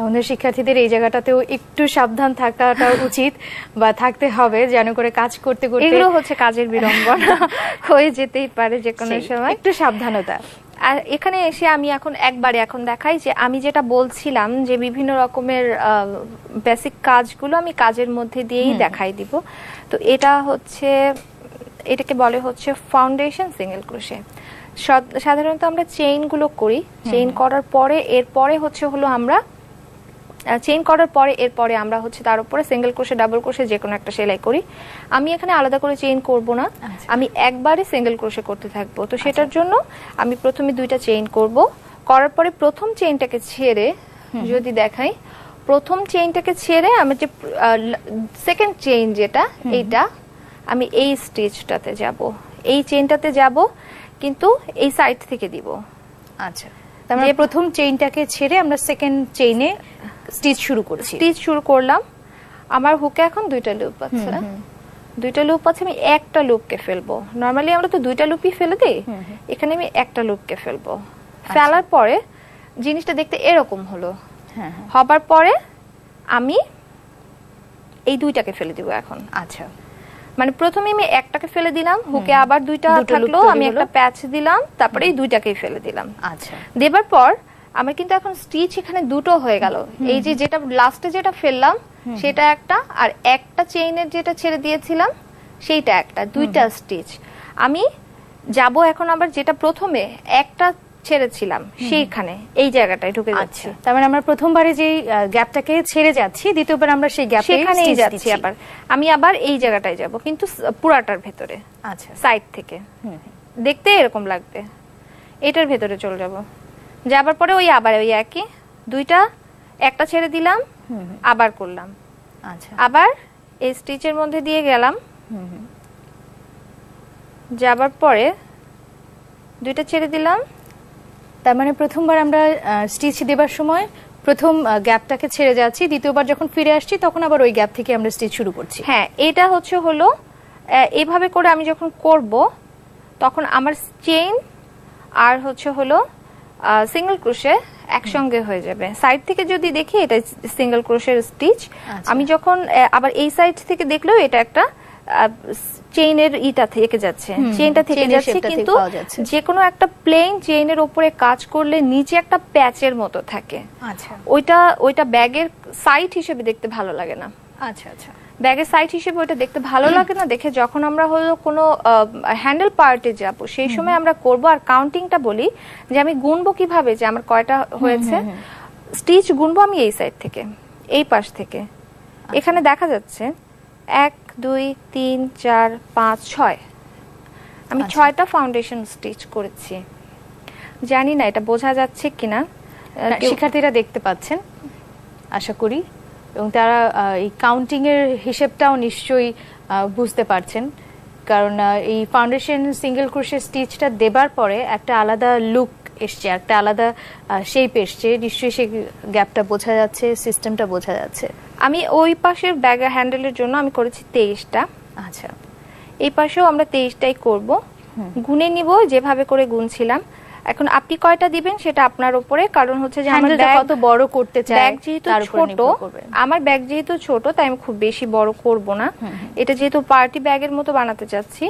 আমাদের শিক্ষার্থীদের এই জায়গাটাতেও একটু সাবধান থাকাটা উচিত বা থাকতে হবে, যেন করে কাজ করতে করতে এগুলো হচ্ছে কাজের বিড়ম্বনা, হয়ে যেতেই পারে যে কোনো সময়, একটু সাবধানতা। আর এখানে এসে আমি এখন দেখাই যে আমি যেটা বলছিলাম যে বিভিন্ন রকমের বেসিক কাজগুলো আমি কাজের মধ্যে দিয়েই দেখাই দিব। তো এটাকে বলে হচ্ছে ফাউন্ডেশন সিঙ্গেল ক্রোশে। সাধারণত আমরা চেইনগুলো করি, চেইন করার পরে এরপরে আমরা আমরা হচ্ছে তার উপরে সিঙ্গেল ক্রোশে, ডাবল ক্রোশে যে কোনো একটা সেলাই করি। আমি এখানে আলাদা করে চেইন করব না, আমি একবারে সিঙ্গেল ক্রোশে করতে থাকবো। তো সেটার জন্য আমি প্রথমে 2টা চেইন করব, করার পরে প্রথম চেইনটাকে ছেড়ে যদি দেখাই, প্রথম চেইনটাকে ছেড়ে আমি যে সেকেন্ড চেইন যেটা এইটা আমি এই স্টিচটাতে যাব, এই চেইনটাতে যাব, কিন্তু এই সাইড থেকে দিব। আচ্ছা, তার মানে প্রথম চেইনটাকে ছেড়ে আমরা সেকেন্ড চেইনে স্টিচ শুরু করলাম। আমার হুকে এখন 2টা লুপ আছে, 2টা লুপ আছে, আমি একটা লুপকে ফেলবো। নরমালি আমরা তো 2টা লুপই ফেলে দিই, এখানে আমি একটা লুপকে ফেলবো। ফেলার পরে জিনিসটা দেখতে এরকম হলো, হবার পরে আমি এই 2টাকে ফেলে দিব এখন। আচ্ছা, মানে প্রথমে আমি একটাকে ফেলে দিলাম, হুকে আবার 2টা থাকলো, আমি একটা প্যাচ দিলাম, তারপরে এই 2টাকেই ফেলে দিলাম। আচ্ছা, দেবার পর আমার কিন্তু এখন স্টিচ এখানে 2টো হয়ে গেল। এই যে যেটা লাস্টে যেটা ফেললাম সেটা একটা, আর একটা চেইনের যেটা ছেড়ে দিয়েছিলাম সেইটা একটা, 2টা স্টিচ। আমি যাব এখন আবার যেটা প্রথমে একটা ছেড়েছিলাম সেইখানে, এই জায়গাটায় ঢুকে যাচ্ছি। তার মানে আমরা প্রথমবারে যে গ্যাপটাকে ছেড়ে যাচ্ছি, দ্বিতীয়বার আমরা সেই গ্যাপে সেখানেই যাচ্ছি। আবার আমি আবার এই জায়গাটায় যাব, কিন্তু পুরাটার ভেতরে। আচ্ছা, সাইড থেকে দেখতে এরকম লাগবে, এটার ভেতরে চলে যাব। যাবার পরে আবার ওই একই 2টা, একটা ছেড়ে দিলাম, আবার করলাম। আচ্ছা, আবার এই স্টিচের মধ্যে দিয়ে গেলাম, যাবার পরে 2টা ছেড়ে দিলাম। তার মানে প্রথমবার আমরা স্টিচ দেবার সময় প্রথম গ্যাপটাকে ছেড়ে যাচ্ছি, দ্বিতীয়বার যখন ফিরে আসছি তখন আবার ওই গ্যাপ থেকে আমরা স্টিচ শুরু করছি। হ্যাঁ, এটা হলো এইভাবে করে আমি যখন করব তখন আমার চেইন আর হলো সিঙ্গেল ক্রোশে একসঙ্গে হয়ে যাবে। সাইড থেকে যদি দেখি এটা সিঙ্গেল ক্রোশের স্টিচ, আমি যখন আবার এই সাইড থেকে দেখলেও এটা একটা চেইনের থেকে যাচ্ছে, চেইনটা থেকে যাচ্ছে, কিন্তু যে কোনো একটা প্লেন চেইনের উপরে কাজ করলে নিচে একটা প্যাচের মতো থাকে। আচ্ছা, ওইটা ব্যাগের সাইড হিসেবে দেখতে ভালো লাগে না। আচ্ছা, আচ্ছা, ব্যাগের সাইড হিসেবে ওটা দেখতে ভালো লাগে না, দেখে যখন আমরা কোনো হ্যান্ডেল পার্টে যাব সেই সময় আমরা করব। আর কাউন্টিংটা বলি যে আমি গুনবো কিভাবে যে আমার কয়টা হয়েছে। স্টিচ গুনবো আমি এই সাইড থেকে, এই পাশ থেকে। এখানে দেখা যাচ্ছে 1 2 3 4 5 6, আমি 6টা ফাউন্ডেশন স্টিচ করেছি। জানি না এটা বোঝা যাচ্ছে কিনা, শিক্ষার্থীরা দেখতে পাচ্ছেন আশা করি, এবং তারা এই কাউন্টিং এর হিসেবটাও নিশ্চয়ই বুঝতে পারছেন, কারণ এই ফাউন্ডেশন সিঙ্গেল ক্রোশে স্টিচটা দেবার পরে একটা আলাদা লুক এসছে, একটা আলাদা শেপ এসছে, নিশ্চয়ই সেই গ্যাপটা বোঝা যাচ্ছে, সিস্টেমটা বোঝা যাচ্ছে। আমি ওই পাশের ব্যাগ হ্যান্ডেলের জন্য আমি করেছি 23টা। আচ্ছা, এই পাশেও আমরা 23টাই করব, গুনে নিব যেভাবে করে গুনছিলাম। এখন আপনি কয়টা দিবেন সেটা আপনার উপরে, কারণ হচ্ছে যে আমার ব্যাগ কত বড় করতে চাই, ব্যাগ যেহেতু ছোট, আমার ব্যাগ যেহেতু ছোট তাই আমি খুব বেশি বড় করব না। এটা যেহেতু পার্টি ব্যাগের মতো বানাতে চাচ্ছি,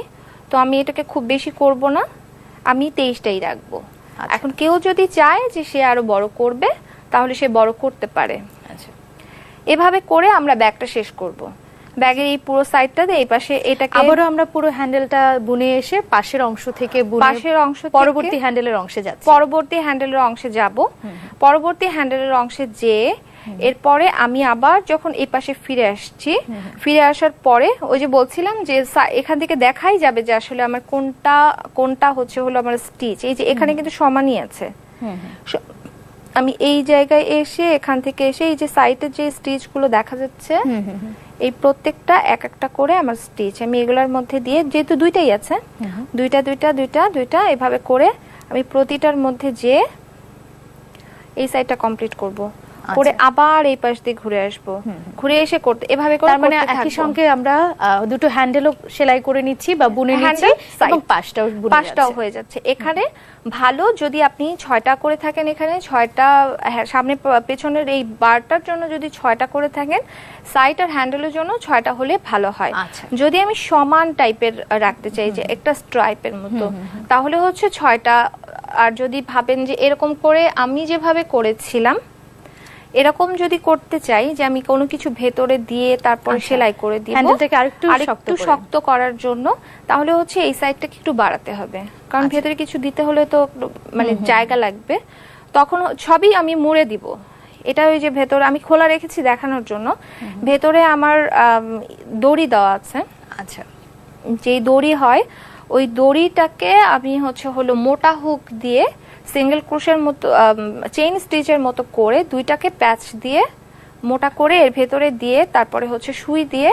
তো আমি এটাকে খুব বেশি করব না, আমি 23টাই রাখবো। এখন কেউ যদি চায় যে সে আরো বড় করবে তাহলে সে বড় করতে পারে। আচ্ছা, এভাবে করে আমরা ব্যাগটা শেষ করব। ব্যাগের এই পুরো সাইডটাতে এই পাশে এটাকে আবারও আমরা পুরো হ্যান্ডেলটা বুনে এসে পাশের অংশ থেকে পরবর্তী হ্যান্ডেলের অংশে যাচ্ছি। পরবর্তী হ্যান্ডেলের অংশে যাব, পরবর্তী হ্যান্ডেলের অংশে যেয়ে এরপরে আমি আবার যখন এই পাশে ফিরে আসছি, ফিরে আসার পরে ওই যে বলছিলাম যে এখান থেকে দেখাই যাবে যে আসলে আমার কোনটা কোনটা হচ্ছে হলো আমার স্টিচ। এই যে এখানে কিন্তু সমানই আছে। আমি এই জায়গায় এসে এখান থেকে এসে এই যে সাইডের যে স্টিচ গুলো দেখা যাচ্ছে, এই প্রত্যেকটা এক একটা করে আমার স্টিচ আমি এগুলোর মধ্যে দিয়ে, যেহেতু দুইটাই আছে, দুইটা দুইটা দুইটা দুইটা এভাবে করে আমি প্রতিটার মধ্যে যে এই সাইডটা কমপ্লিট করব, করে আবার এই পাশ দিয়ে ঘুরে আসবো, ঘুরে এসে করতে এভাবে করে তার মানে করতে একই থাকবো। সঙ্গে আমরা দুটো হ্যান্ডেলও সেলাই করে নিচ্ছি বা বুনে নিচ্ছি এবং পাশটাও বুনে পাশটাও যাচ্ছে। হয়ে যাচ্ছে। এখানে ভালো যদি আপনি 6টা করে থাকেন, এখানে 6টা সামনে পেছনের এই বারটার জন্য যদি 6টা করে থাকেন, সাইড আর হ্যান্ডেলের জন্য 6টা হলে ভালো হয়। আচ্ছা। যদি আমি সমান টাইপের রাখতে চাই যে একটা স্ট্রাইপের মতো, তাহলে হচ্ছে 6টা। আর যদি ভাবেন যে এরকম করে আমি যেভাবে করেছিলাম এরকম যদি করতে চাই যে আমি কোনো কিছু ভেতরে দিয়ে তারপর সেলাই করে দিব হ্যান্ডেলটাকে আরেকটু শক্ত করার জন্য, তাহলে হচ্ছে এই সাইডটাকে একটু বাড়াতে হবে, কারণ ভেতরে কিছু দিতে হলে তো মানে জায়গা লাগবে। তখন সবই আমি মুড়ে দিব। এটা ওই যে ভেতরে আমি খোলা রেখেছি দেখানোর জন্য, ভেতরে আমার দড়ি দেওয়া আছে। আচ্ছা, যেই দড়ি হয় ওই দড়িটাকে আমি হচ্ছে হলো মোটা হুক দিয়ে সিঙ্গেল ক্রোশের মতো চেইন স্টিচের মতো করে দুইটাকে প্যাচ দিয়ে মোটা করে এর ভেতরে দিয়ে তারপরে হচ্ছে সুই দিয়ে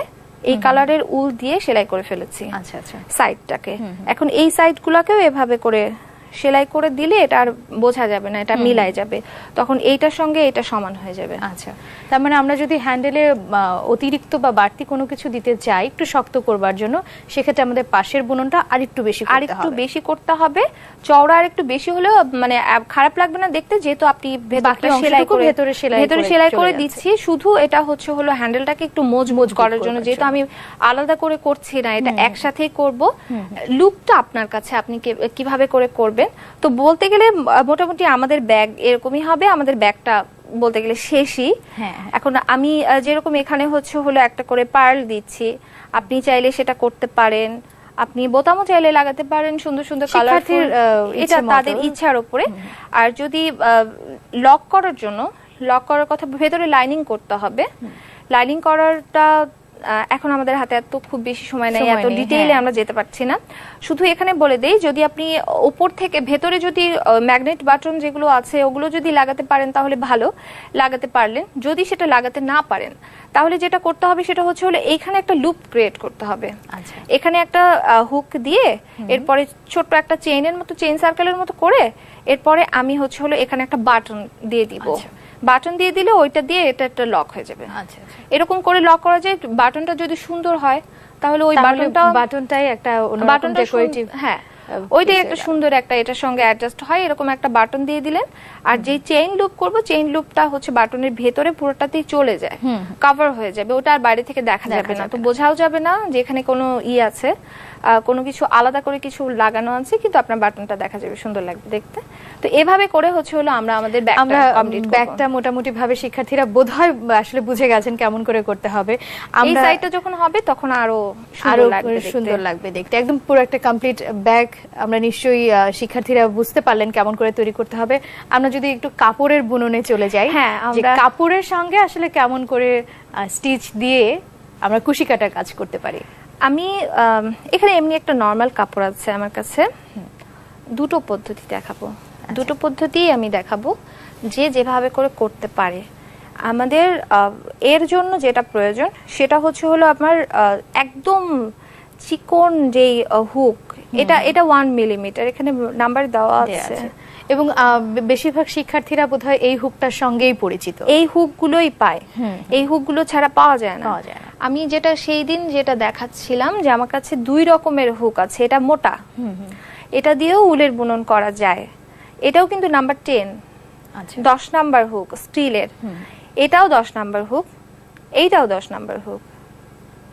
এই কালারের উল দিয়ে সেলাই করে ফেলেছি আচ্ছা আচ্ছা সাইডটাকে। এখন এই সাইডগুলোকেও এভাবে করে সেলাই করে দিলে এটা আর বোঝা যাবে না, এটা মিলাই যাবে, তখন এইটার সঙ্গে এটা সমান হয়ে যাবে। আচ্ছা, তার মানে আমরা যদি হ্যান্ডেলে অতিরিক্ত বা বাড়তি কোনো কিছু দিতে চাই একটু শক্ত করবার জন্য, সেক্ষেত্রে আমাদের পাশের বুননটা আরেকটু বেশি করতে হবে। আরেকটু বেশি করতে হবে, চওড়া আরেকটু বেশি হলেও মানে খারাপ লাগবে না দেখতে, যেহেতু আপনি ভেতরে সেলাই করে দিচ্ছি। শুধু এটা হচ্ছে হলো হ্যান্ডেলটাকে একটু মজবুত করার জন্য, যেহেতু আমি আলাদা করে করছি না, এটা একসাথেই করব। লুকটা আপনার কাছে, আপনি কিভাবে করে করবেন। তো বলতে গেলে মোটামুটি আমাদের ব্যাগ এরকমই হবে, আমাদের ব্যাগটা বলতে গেলে শেষই। এখন আমি যেরকম এখানে হচ্ছে হলো একটা করে পার্ল দিচ্ছি, আপনি চাইলে সেটা করতে পারেন, আপনি বোতামও চাইলে লাগাতে পারেন সুন্দর সুন্দর কালারফুল, এটা তাদের ইচ্ছার উপরে। আর যদি লক করার জন্য, লক করার কথা, ভেতরে লাইনিং করতে হবে। লাইনিং করারটা এখন আমাদের হাতে এত খুব বেশি সময় নেই, এত ডিটেইলে আমরা যেতে পারছি না। শুধু এখানে বলে দেই, যদি আপনি উপর থেকে ভেতরে যদি ম্যাগনেট বাটন যেগুলো আছে ওগুলো যদি লাগাতে পারেন তাহলে ভালো, লাগাতে পারলেন। যদি সেটা লাগাতে না পারেন তাহলে যেটা করতে হবে সেটা হচ্ছে হলো এইখানে একটা লুপ ক্রিয়েট করতে হবে। এখানে একটা হুক দিয়ে এরপরে ছোট্ট একটা চেইনের মতো, চেইন সার্কেলের মতো করে এরপরে আমি হচ্ছে হলো এখানে একটা বাটন দিয়ে দিব। বাটন দিয়ে দিলে ওইটা দিয়ে এটা একটা লক হয়ে যাবে। এরকম করে লক করা যায়। বাটনটা যদি সুন্দর হয় তাহলে ওই বাটনটাই একটা বাটনটা ডেকোরেটিভ, হ্যাঁ ওইটাই একটা সুন্দর একটা এটার সঙ্গে অ্যাডজাস্ট হয়, এরকম একটা বাটন দিয়ে দিলেন। আর যে চেইন লুপ করব, চেইন লুপটা হচ্ছে বাটনের ভেতরে পুরোটাতেই চলে যায়, কভার হয়ে যাবে, ওটা আর বাইরে থেকে দেখা যাবে না, তো বোঝাও যাবে না যে এখানে কোনো আছে, কোনো কিছু আলাদা করে কিছু লাগানো আছে, কিন্তু আপনার বাটনটা দেখা যাবে, সুন্দর লাগবে দেখতে। তো এভাবে করে হচ্ছে হলো আমরা আমাদের ব্যাগটা মোটামুটি ভাবে শিক্ষার্থীরা বোধহয় আসলে বুঝে গেছেন কেমন করে করতে হবে। এই সাইডটা যখন হবে তখন আরো সুন্দর লাগবে দেখতে, একদম পুরো একটা কমপ্লিট ব্যাগ। আমরা নিশ্চয়ই শিক্ষার্থীরা বুঝতে পারলেন কেমন করে তৈরি করতে হবে। আমরা যদি একটু কাপড়ের বুননে চলে যাই, হ্যাঁ, যে কাপড়ের সঙ্গে আসলে কেমন করে স্টিচ দিয়ে আমরা কুশি কাটার কাজ করতে পারি। আমি এখানে এমনি একটা নরমাল কাপড় আছে আমার কাছে, দুটো পদ্ধতি দেখাবো। দুটো পদ্ধতি আমি দেখাবো যে যেভাবে করে করতে পারে। আমাদের এর জন্য যেটা প্রয়োজন সেটা হচ্ছে হলো আমার একদম চিকন যেই হুক, এটা 1 মিলিমিটার, এখানে নাম্বার দেওয়া আছে। এবং বেশিরভাগ শিক্ষার্থীরা বোধহয় এই হুকটার সঙ্গেই পরিচিত, এই হুকগুলোই পায়, এই হুকগুলো ছাড়া পাওয়া যায় না। আমি যেটা সেই দিন যেটা দেখাচ্ছিলাম যে আমার কাছে 2 রকমের হুক আছে, এটা মোটা, এটা দিয়েও উলের বুনন করা যায়, এটাও কিন্তু নাম্বার 10, 10 নাম্বার হুক স্টিলের, এটাও 10 নাম্বার হুক, এইটাও 10 নাম্বার হুক,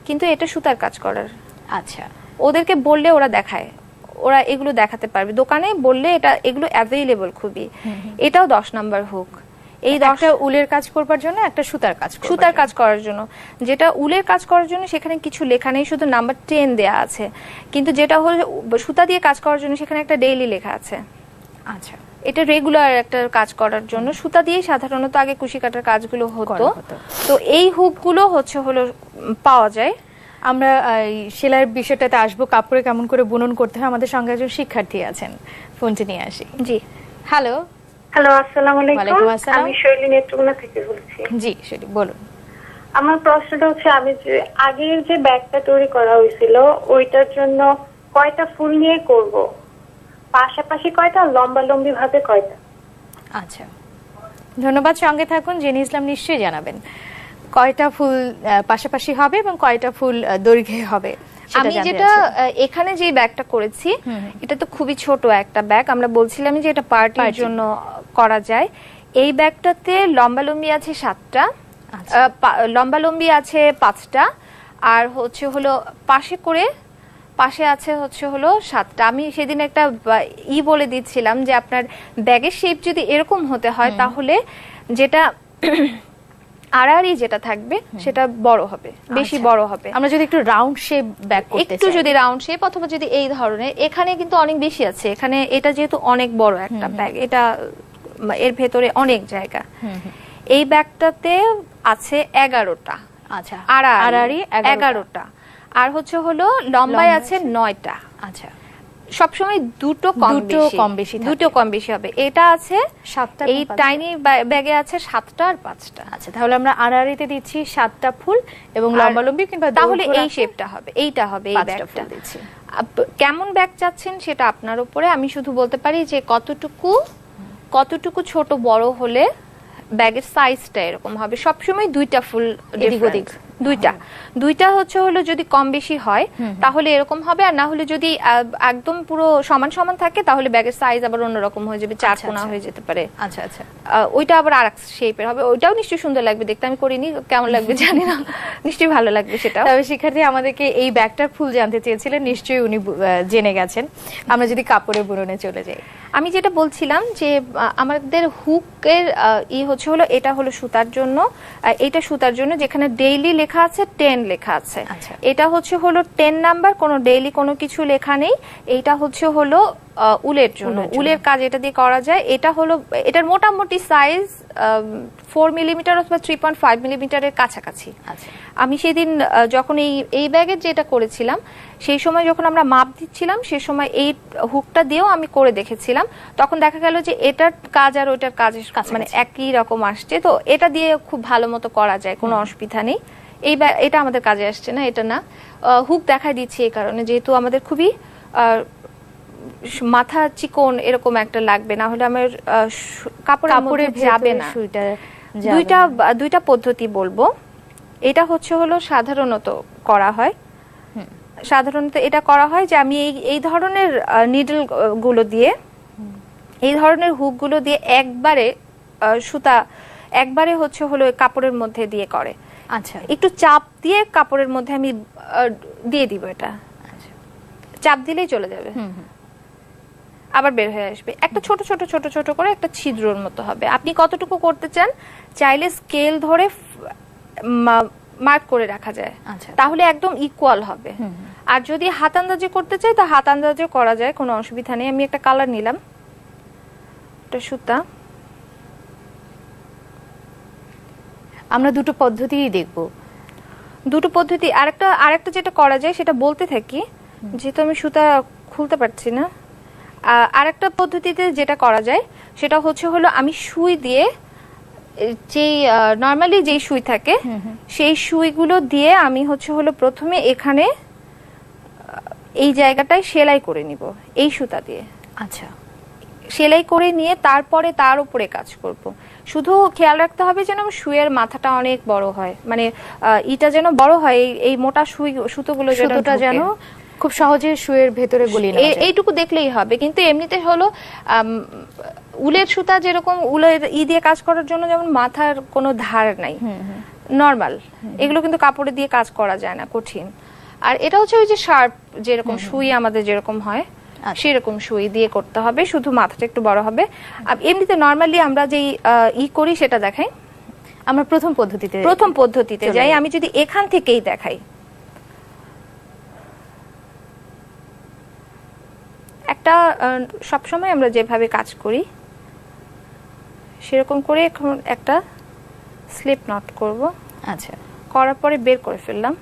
কিন্তু এটা সুতার কাজ করার। আচ্ছা, ওদেরকে বললে ওরা দেখায়, ওরা এগুলো দেখাতে পারবে, দোকানে বললে এগুলো অ্যাভেইলেবল খুবই। এটাও 10 নাম্বার হুক, এই 10টা উলের কাজ করবার জন্য, একটা সুতার কাজ করার জন্য। যেটা উলের কাজ করার জন্য সেখানে কিছু লেখা নেই, শুধু নাম্বার 10 দেয়া আছে, কিন্তু যেটা হলো সুতা দিয়ে কাজ করার জন্য সেখানে একটা ডেইলি লেখা আছে। আচ্ছা, এটা রেগুলার একটা কাজ করার জন্য সুতা দিয়ে সাধারণত আগে কুশি কাটার কাজগুলো হতো। তো এই হুকগুলো হলো পাওয়া যায়। আমরা এই সেলাইয়ের বিষয়টাতে আসবো, কাপড়ে কেমন করে বুনন করতে হয়। আমাদের সঙ্গে একজন শিক্ষার্থী আছেন, ফোনটি নিয়ে আসি। জি, হ্যালো। হ্যালো, আসসালামু আলাইকুম। ওয়ালাইকুম আসসালাম। আমি শৈলী নেত্রকোনা থেকে বলছি। জি, সেটি বলুন। আমার প্রশ্নটা হচ্ছে, আমি যে আগের যে ব্যাগটা তৈরি করা হয়েছিল ওইটার জন্য কয়টা ফুল নিয়ে করব, পাশাপাশি কয়টা, লম্বালম্বি ভাবে কয়টা? আচ্ছা, ধন্যবাদ। সঙ্গে থাকুন, জেনি ইসলাম নিশ্চয়ই জানাবেন কয়টা ফুল পাশাপাশি হবে এবং কয়টা ফুল দৈর্ঘ্যে হবে। আমি যেটা এখানে যে ব্যাগটা করেছি এটা তো খুবই ছোট একটা ব্যাগ, আমরা বলছিলাম যে এটা পার্টির জন্য করা যায়। এই ব্যাগটাতে লম্বালম্বি আছে 7টা, লম্বালম্বি আছে 5টা, আর হলো পাশে আছে হলো 7টা। আমি সেদিন একটা বলে দিচ্ছিলাম যে আপনার ব্যাগের শেপ যদি এরকম হতে হয় তাহলে যেটা আড়াআড়ি যেটা থাকবে সেটা বড় হবে, বেশি বড় হবে। আমরা যদি একটু রাউন্ড শেপ ব্যাগ করতে চাই, একটু যদি রাউন্ড শেপ অথবা যদি এই ধরনের, এখানে কিন্তু অনেক বেশি আছে। এখানে এটা যেহেতু অনেক বড় একটা ব্যাগ, এটা এর ভেতরে অনেক জায়গা। এই ব্যাগটাতে আছে 11টা। আচ্ছা, আড়াআড়ি 11টা, আর হলো লম্বায় আছে 9টা। আচ্ছা, সবসময় দুটো কম বেশি হবে। এটা আছে 7টা, এই টাইনি ব্যাগে আছে 7টা আর 5টা। আচ্ছা, তাহলে আমরা আড়াআড়িতে দিচ্ছি 7টা ফুল এবং লম্বালম্বি কিংবা তাহলে এই শেপটা হবে, এইটা হবে এই ব্যাগটা। দিচ্ছি। কেমন ব্যাগ চাচ্ছেন সেটা আপনার উপরে। আমি শুধু বলতে পারি যে কতটুকু ছোট বড় হলে ব্যাগের সাইজটা এরকম হবে। সবসময় 2টা ফুল এদিক ওদিক, দুইটা হলো যদি কম বেশি হয় তাহলে এরকম হবে, আর না হলে যদি একদম পুরো সমান সমান থাকে তাহলে ব্যাগের সাইজ আবার অন্যরকম হয়ে যাবে, 4 কোণা হয়ে যেতে পারে। আচ্ছা আচ্ছা, ওইটা আবার আরেক শেপের হবে। ওইটাও নিশ্চয়ই সুন্দর লাগবে দেখতে, আমি করিনি, কেমন লাগবে জানি না, নিশ্চয়ই ভালো লাগবে সেটা। তবে শিক্ষার্থী আমাদেরকে এই ব্যাগটার ফুল জানতে চেয়েছিলেন, নিশ্চয়ই উনি জেনে গেছেন। আমরা যদি কাপড়ে বুননে চলে যাই, আমি যেটা বলছিলাম যে আমাদের হুকের হলো এটা হলো সুতার জন্য, এটা সুতার জন্য যেখানে ডেইলি লেখা আছে 10 লেখা আছে। এটা হলো 10 নাম্বার, কোনো ডেইলি কোনো কিছু লেখা নেই। এইটা হলো উলের জন্য, উলের কাজ এটা দিয়ে করা যায়। এটা হলো এটার মোটামুটি সাইজ 4 মিলিমিটার অথবা 3.5 মিলিমিটারের কাছাকাছি। আমি সেদিন যখন এই ব্যাগের যেটা করেছিলাম সেই সময় যখন আমরা মাপ দিচ্ছিলাম সেই সময় এই হুকটা দিয়েও আমি করে দেখেছিলাম, তখন দেখা গেল যে এটার কাজ আর ওইটার কাজ মানে একই রকম আসছে। তো এটা দিয়ে খুব ভালো মতো করা যায়, কোনো অসুবিধা নেই। এটা আমাদের কাজে আসছে না, এটা না। হুক দেখাই দিচ্ছি এই কারণে যেহেতু আমাদের খুবই মাথা চিকন এরকম একটা লাগবে, না হলে আমার কাপড়ের যাবে না। দুইটা পদ্ধতি বলবো। এটা হলো সাধারণত করা হয়, সাধারণত এটা করা হয় যে আমি এই ধরনের নিডল গুলো দিয়ে, এই ধরনের হুক গুলো দিয়ে একবারে সুতা একবারে হলো কাপড়ের মধ্যে দিয়ে করে। আচ্ছা, একটু চাপ দিয়ে কাপড়ের মধ্যে আমি দিয়ে দিব, এটা চাপ দিলেই চলে যাবে, আবার বের হয়ে আসবে। একটা ছোট ছোট ছোট ছোট করে একটা ছিদ্রর মতো হবে। আপনি কতটুকু করতে চান চাইলে স্কেল ধরে মার্ক করে রাখা যায়, তাহলে একদম ইকুয়াল হবে। আর যদি হাত আন্দাজে করতে চাই তো হাত আন্দাজে করা যায়, কোনো অসুবিধা নেই। আমি একটা কালার নিলাম, একটা সুতা। আমরা দুটো পদ্ধতিই দেখব, দুটো পদ্ধতি। আরেকটা যেটা করা যায় সেটা বলতে থাকি, যেহেতু আমি সুতা খুলতে পারছি না। আরেকটা পদ্ধতিতে যেটা করা যায় সেটা হলো আমি সুই দিয়ে, যেই নরমালি যেই সুই থাকে সেই সুইগুলো দিয়ে আমি হলো প্রথমে এখানে এই জায়গাটায় সেলাই করে নিব এই সুতা দিয়ে। আচ্ছা, সেলাই করে নিয়ে তারপরে তার উপরে কাজ করব। শুধু খেয়াল রাখতে হবে যেন সুইয়ের মাথাটা অনেক বড় হয়, মানে ইটা যেন বড় হয়, এই মোটা সুতোগুলো যেন খুব সহজে সুইয়ের ভেতরে গলিয়ে না যায়, এইটুকু দেখলেই হবে। কিন্তু এমনিতে হলো উলের সুতা যেরকম উলের দিয়ে কাজ করার জন্য যেমন মাথার কোনো ধার নাই, নরমাল, এগুলো কিন্তু কাপড়ে দিয়ে কাজ করা যায় না, কঠিন। আর এটা হচ্ছে ওই যে শার্প যেরকম সুই আমাদের যেরকম হয় সেরকম সুই দিয়ে করতে হবে, শুধু মাথাটা একটু বড় হবে। এমনিতে নরমালি আমরা যেই করি সেটা দেখাই। আমরা প্রথম পদ্ধতিতে যাই। আমি যদি এখান থেকেই দেখাই, একটা সবসময় আমরা যেভাবে কাজ করি সেরকম করে এখন একটা স্লিপ নট করব। আচ্ছা। করার পরে বের করে ফেললাম,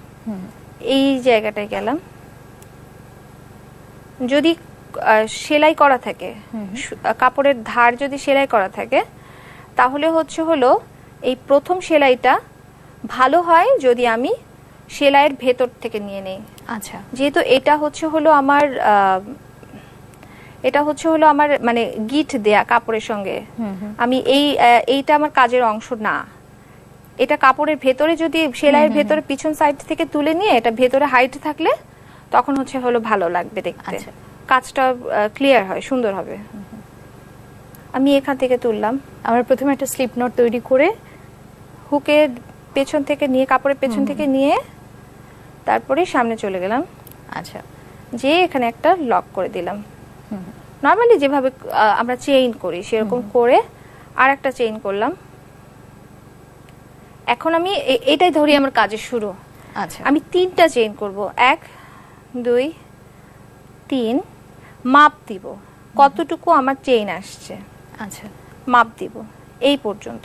এই জায়গাটায় গেলাম। যদি সেলাই করা থাকে, কাপড়ের ধার যদি সেলাই করা থাকে, তাহলে হলো এই প্রথম সেলাইটা ভালো হয় যদি আমি সেলাইয়ের ভেতর থেকে নিয়ে নেই। আচ্ছা। যেহেতু এটা হলো আমার মানে গিট দেয়া কাপড়ের সঙ্গে, আমি এইটা আমার কাজের অংশ না। এটা কাপড়ের ভেতরে যদি সেলাইয়ের ভেতরে পিছন সাইড থেকে তুলে নিয়ে এটা ভেতরে হাইট থাকলে তখন হলো ভালো লাগবে দেখতে। আচ্ছা। কাজটা ক্লিয়ার হয়, সুন্দর হবে। আমি এখান থেকে তুললাম। আমরা প্রথমে একটা স্লিপ নট তৈরি করে হুকের পেছন থেকে নিয়ে, কাপড়ের পেছন থেকে নিয়ে তারপরে সামনে চলে গেলাম। আচ্ছা। যে এখানে একটা লক করে দিলাম। নরমালি যেভাবে আমরা চেইন করি সেরকম করে আর একটা চেইন করলাম। এখন আমি এটাই ধরি আমার কাজের শুরু। আচ্ছা। আমি 3টা চেইন করব, 1 2 3, মাপ দিব কতটুকু আমার চেইন আসছে। আচ্ছা। মাপ দিব এই পর্যন্ত,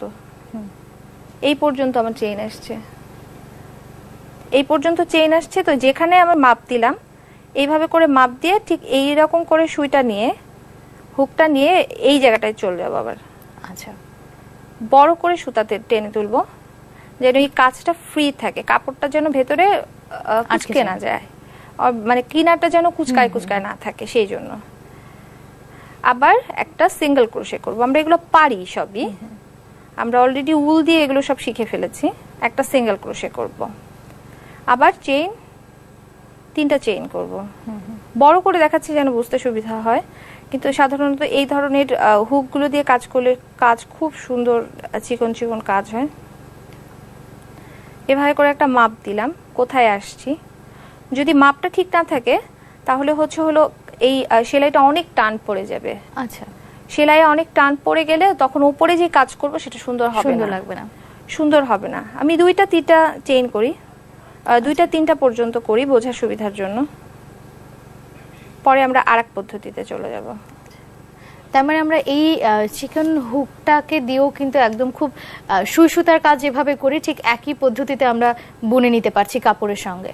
এই পর্যন্ত আমার চেইন আসছে, এই পর্যন্ত চেইন আসছে। তো যেখানে আমার মাপ দিলাম এইভাবে করে মাপ দিয়ে ঠিক এই রকম করে সুইটা নিয়ে, হুকটা নিয়ে এই জায়গাটায় চলে যাবো। আবার আচ্ছা। বড় করে সুতাতে টেনে তুলবো যেন এই কাজটা ফ্রি থাকে, কাপড়টা যেন ভেতরে কুচকে না যায়, মানে কিনারটা যেন কুচকায় কুচকায় না থাকে, সেই জন্য। আবার একটা সিঙ্গেল ক্রোশে করব। আমরা এগুলো পারি সবই, আমরা অলরেডি উল দিয়ে এগুলো সব শিখে ফেলেছি। একটা সিঙ্গেল ক্রোশে করব, আবার চেইন, 3টা চেইন করব। বড় করে দেখাচ্ছি যেন বুঝতে সুবিধা হয়, কিন্তু সাধারণত এই ধরনের হুকগুলো দিয়ে কাজ করলে কাজ খুব সুন্দর চিকন চিকন কাজ হয়। এভাবে করে একটা মাপ দিলাম কোথায় আসছি। যদি মাপটা ঠিক না থাকে তাহলে হলো এই সেলাইটা অনেক টান পড়ে যাবে। আচ্ছা। সেলাইয়ে অনেক টান পড়ে গেলে তখন উপরে যে কাজ করব সেটা সুন্দর হবে না, সুন্দর লাগবে না, সুন্দর হবে না। আমি 2টা 3টা চেইন করি, 2টা 3টা পর্যন্ত করি বোঝার সুবিধার জন্য। পরে আমরা আরেক পদ্ধতিতে চলে যাব। তার মানে আমরা এই চিকন হুকটাকে দিয়েও কিন্তু একদম খুব সুই সুতার কাজ যেভাবে করি ঠিক একই পদ্ধতিতে আমরা বুনে নিতে পারছি কাপড়ের সঙ্গে।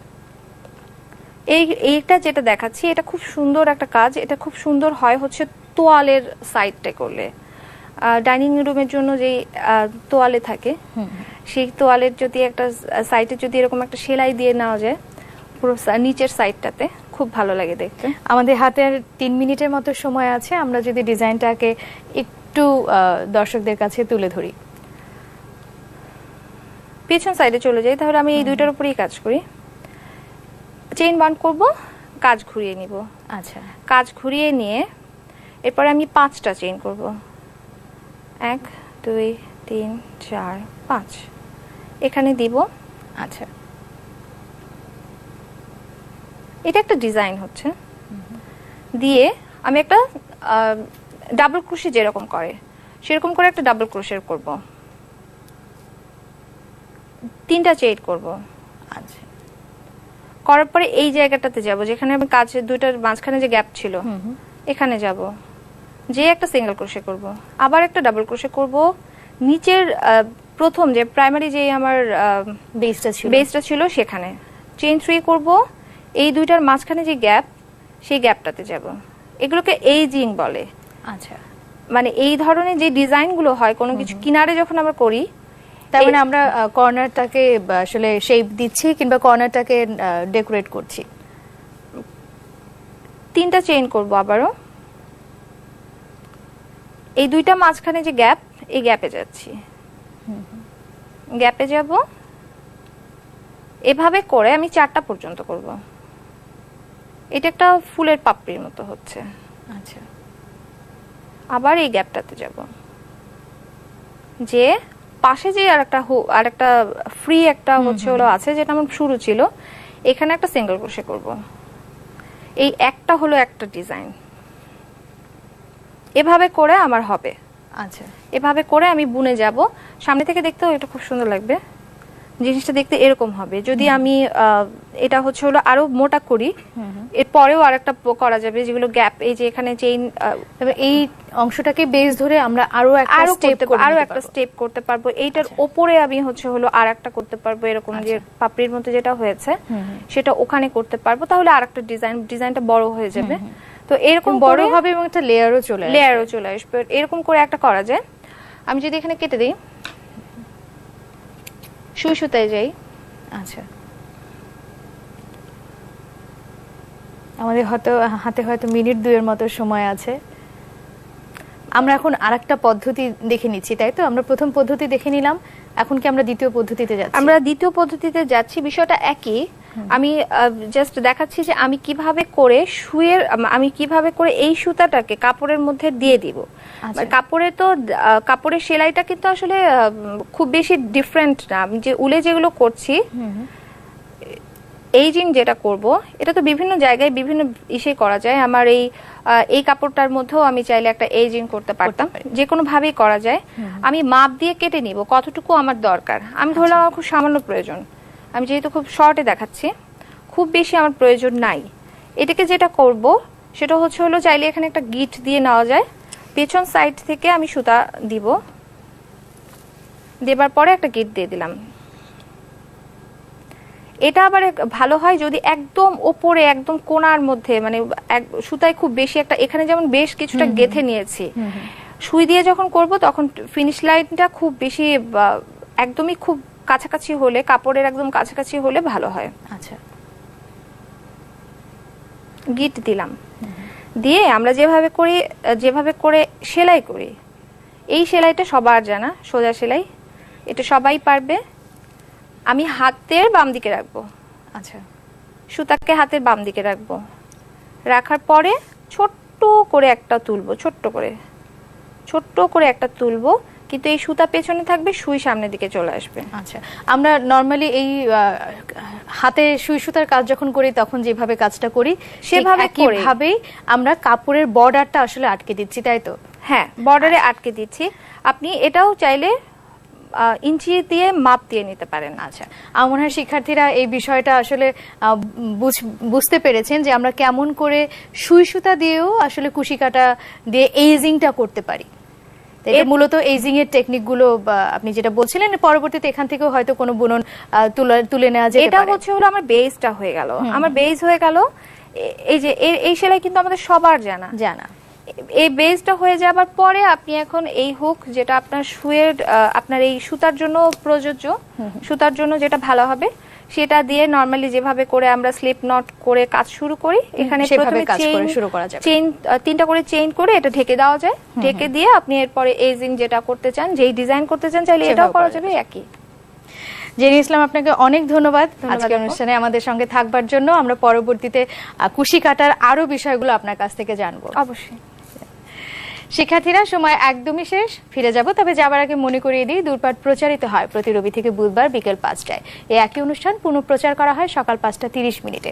এইটা যেটা দেখাচ্ছি এটা খুব সুন্দর একটা কাজ। এটা খুব সুন্দর হয় তোয়ালের সাইডটা করলে। ডাইনিং রুমের জন্য যে তোয়ালে থাকে, সেই তোয়ালের যদি একটা সাইডে যদি এরকম একটা সেলাই দিয়ে নেওয়া যায় পুরো নিচের সাইডটাতে, খুব ভালো লাগে দেখতে। আমাদের হাতে আর 3 মিনিটের মতো সময় আছে, আমরা যদি ডিজাইনটাকে একটু দর্শকদের কাছে তুলে ধরি। পিছন সাইডে চলে যাই, তাহলে আমি এই 2টার উপরেই কাজ করি। চেইন বাউন্ড করব, কাজ ঘুরিয়ে নিব। আচ্ছা। কাজ ঘুরিয়ে নিয়ে এরপরে আমি 5টা চেইন করব, 1 2 3 4 5 এখানে দিব। আচ্ছা। এটা একটা ডিজাইন হচ্ছে, দিয়ে আমি একটা ডাবল ক্রোশে যেরকম করে সেরকম করে একটা ডাবল ক্রোশের করব, 3টা চেইন করব। আচ্ছা। করার পরে এই জায়গাটাতে যাব যেখানে আমি কাজের 2টার মাঝখানে যে গ্যাপ ছিল এখানে যাব, যে একটা সিঙ্গেল ক্রোশে করব, আবার একটা ডাবল ক্রোশে করব। নিচের প্রথম যে প্রাইমারি যে আমার বেসটা ছিল সেখানে চেইন 3 করব। এই 2টার মাঝখানে যে গ্যাপ, সেই গ্যাপটাতে যাব। এগুলোকে এইজিং বলে। আচ্ছা। মানে এই ধরনের যে ডিজাইনগুলো হয় কোনো কিছু কিনারে যখন আমরা করি, তার মানে আমরা কর্নারটাকে আসলে শেপ দিচ্ছি কিংবা কর্নারটাকে ডেকোরেট করছি। 3টা চেইন করব আবারও। এই 2টা মাঝখানে যে গ্যাপ, এই গ্যাপে যাচ্ছি, গ্যাপে যাব। এভাবে করে আমি 4টা পর্যন্ত করব। এটা একটা ফুলের পাপড়ির মতো হচ্ছে। আচ্ছা। আবার এই গ্যাপটাতে যাব, যে পাশে যে আরেকটা ফ্রি একটা আছে যেটা আমার শুরু ছিল, এখানে একটা সিঙ্গেল ক্রোশে করব। এই একটা একটা ডিজাইন এভাবে করে আমার হবে। আচ্ছা। এভাবে করে আমি বুনে যাব। সামনে থেকে দেখতেও এটা খুব সুন্দর লাগবে। জিনিসটা দেখতে এরকম হবে। যদি আমি এটা হচ্ছে হলো আরো মোটা করি, এরপরেও আরেকটা করা যাবে, যেগুলো গ্যাপ, এই যে এখানে চেইন, তবে এই অংশটাকে বেস ধরে আমরা আরো একটা স্টেপ করতে পারবো। এইটার ওপরে আমি হচ্ছে হলো আর একটা করতে পারবো, এরকম যে পাপড়ির মতো যেটা হয়েছে সেটা ওখানে করতে পারবো, তাহলে আর একটা ডিজাইনটা বড় হয়ে যাবে। তো এরকম বড় হবে এবং একটা লেয়ারও চলে আসবে। এরকম করে একটা করা যায়। আমি যদি এখানে কেটে দিই, সুই সুতায় যাই। আচ্ছা, আমাদের হাতে হয়তো মিনিট 2 মতো সময় আছে। আমরা এখন আরেকটা পদ্ধতি দেখে নিচ্ছি, তাই তো? আমরা প্রথম পদ্ধতি দেখে নিলাম, এখন কি আমরা দ্বিতীয় পদ্ধতিতে যাচ্ছি? আমরা দ্বিতীয় পদ্ধতিতে যাচ্ছি, বিষয়টা একই। আমি জাস্ট দেখাচ্ছি যে আমি কিভাবে করে এই সুতাটাকে কাপড়ের মধ্যে দিয়ে দিব। কাপড়ের সেলাইটা কিন্তু আসলে খুব বেশি ডিফারেন্ট না। আমি যে উলে যেগুলো করছি, এইজিং যেটা করব, এটা তো বিভিন্ন জায়গায় বিভিন্ন ইসে করা যায়। আমার এই কাপড়টার মধ্যেও আমি চাইলে একটা এইজিং করতে পারতাম, যে কোনো ভাবেই করা যায়। আমি মাপ দিয়ে কেটে নিব কতটুকু আমার দরকার। আমি ধরলাম আমার খুব সামান্য প্রয়োজন, আমি যেহেতু খুব শর্টে দেখাচ্ছি, খুব বেশি আমার প্রয়োজন নাই। এটাকে যেটা করব সেটা হচ্ছে হলো, চাইলে এখানে একটা গিট দিয়ে নেওয়া যায়। পেছন সাইড থেকে আমি সুতা দিব, দেবার পরে একটা গিট দিয়ে দিলাম। এটা আবার ভালো হয় যদি একদম ওপরে, একদম কোণার মধ্যে, মানে সুতায় খুব বেশি একটা, এখানে যেমন বেশ কিছুটা গেথে নিয়েছি, সুই দিয়ে যখন করব তখন ফিনিশ লাইনটা খুব বেশি একদমই খুব কাছাকাছি হলে, কাপড়ের একদম কাছাকাছি হলে ভালো হয়। আচ্ছা, গিট দিলাম, দিয়ে আমরা যেভাবে করে সেলাই করি, এই সেলাইটা সবার জানা, সোজা সেলাই, এটা সবাই পারবে। আমি হাতের বাম দিকে রাখবো। আচ্ছা, সুতাকে হাতের বাম দিকে রাখবো, রাখার পরে ছোট্ট করে একটা তুলবো, ছোট্ট করে একটা তুলবো, কিন্তু এই সুতা পেছনে থাকবে, সুই সামনের দিকে চলে আসবে। আচ্ছা, আমরা নরমালি এই হাতে সুই সুতার কাজ যখন করি তখন যেভাবে কাজটা করি সেভাবে কিভাবেই আমরা কাপড়ের বর্ডারটা আসলে আটকে দিচ্ছি, তাই তো? হ্যাঁ, বর্ডারে আটকে দিচ্ছি। আপনি এটাও চাইলে ইঞ্চি দিয়ে মাপ দিয়ে নিতে পারেন। আচ্ছা, আমার মনে হয় শিক্ষার্থীরা এই বিষয়টা আসলে বুঝতে পেরেছেন যে আমরা কেমন করে সুই সুতা দিয়েও আসলে কুশি কাটা দিয়ে এইজিংটা করতে পারি। এটা মূলত এইজিং এর টেকনিক গুলো আপনি যেটা বলছিলেন, পরবর্তীতে এখান থেকেও হয়তো কোনো বুনন তুলে নেওয়া যেতে পারে। এটা হচ্ছে হলো আমার বেসটা হয়ে গেল, আমার বেস হয়ে গেল। এই যে এই সেলাই কিন্তু আমাদের সবার জানা। এই বেসটা হয়ে যাবার পরে আপনি এখন এই হুক, যেটা আপনার আপনার এই সুতার জন্য প্রযোজ্য, সুতার জন্য যেটা ভালো হবে, সেটা দিয়ে নরমালি যেভাবে করে আমরা স্লিপ নট করে কাজ শুরু করি, এখানে প্রথমে চেইন 3টা করে চেইন করে এটা ঢেকে দেওয়া যায়। ঢেকে দিয়ে আপনি এরপরে এইজিং যেটা করতে চান, যেই ডিজাইন করতে চান, চাইলে এটাও করা যাবে। একই। জেনি ইসলাম, আপনাকে অনেক ধন্যবাদ আজকের অনুষ্ঠানে আমাদের সঙ্গে থাকবার জন্য। আমরা পরবর্তীতে কুশি কাটার আরো বিষয়গুলো আপনার কাছ থেকে জানবো। অবশ্যই। শিক্ষার্থীরা, সময় একদমই শেষ, ফিরে যাব। তবে যাবার আগে মনে করিয়ে দিই, দূরপাঠ প্রচারিত হয় প্রতি রবি থেকে বুধবার বিকেল 5টায়। এই একই অনুষ্ঠান পুনঃপ্রচার করা হয় সকাল 5টা 30 মিনিটে।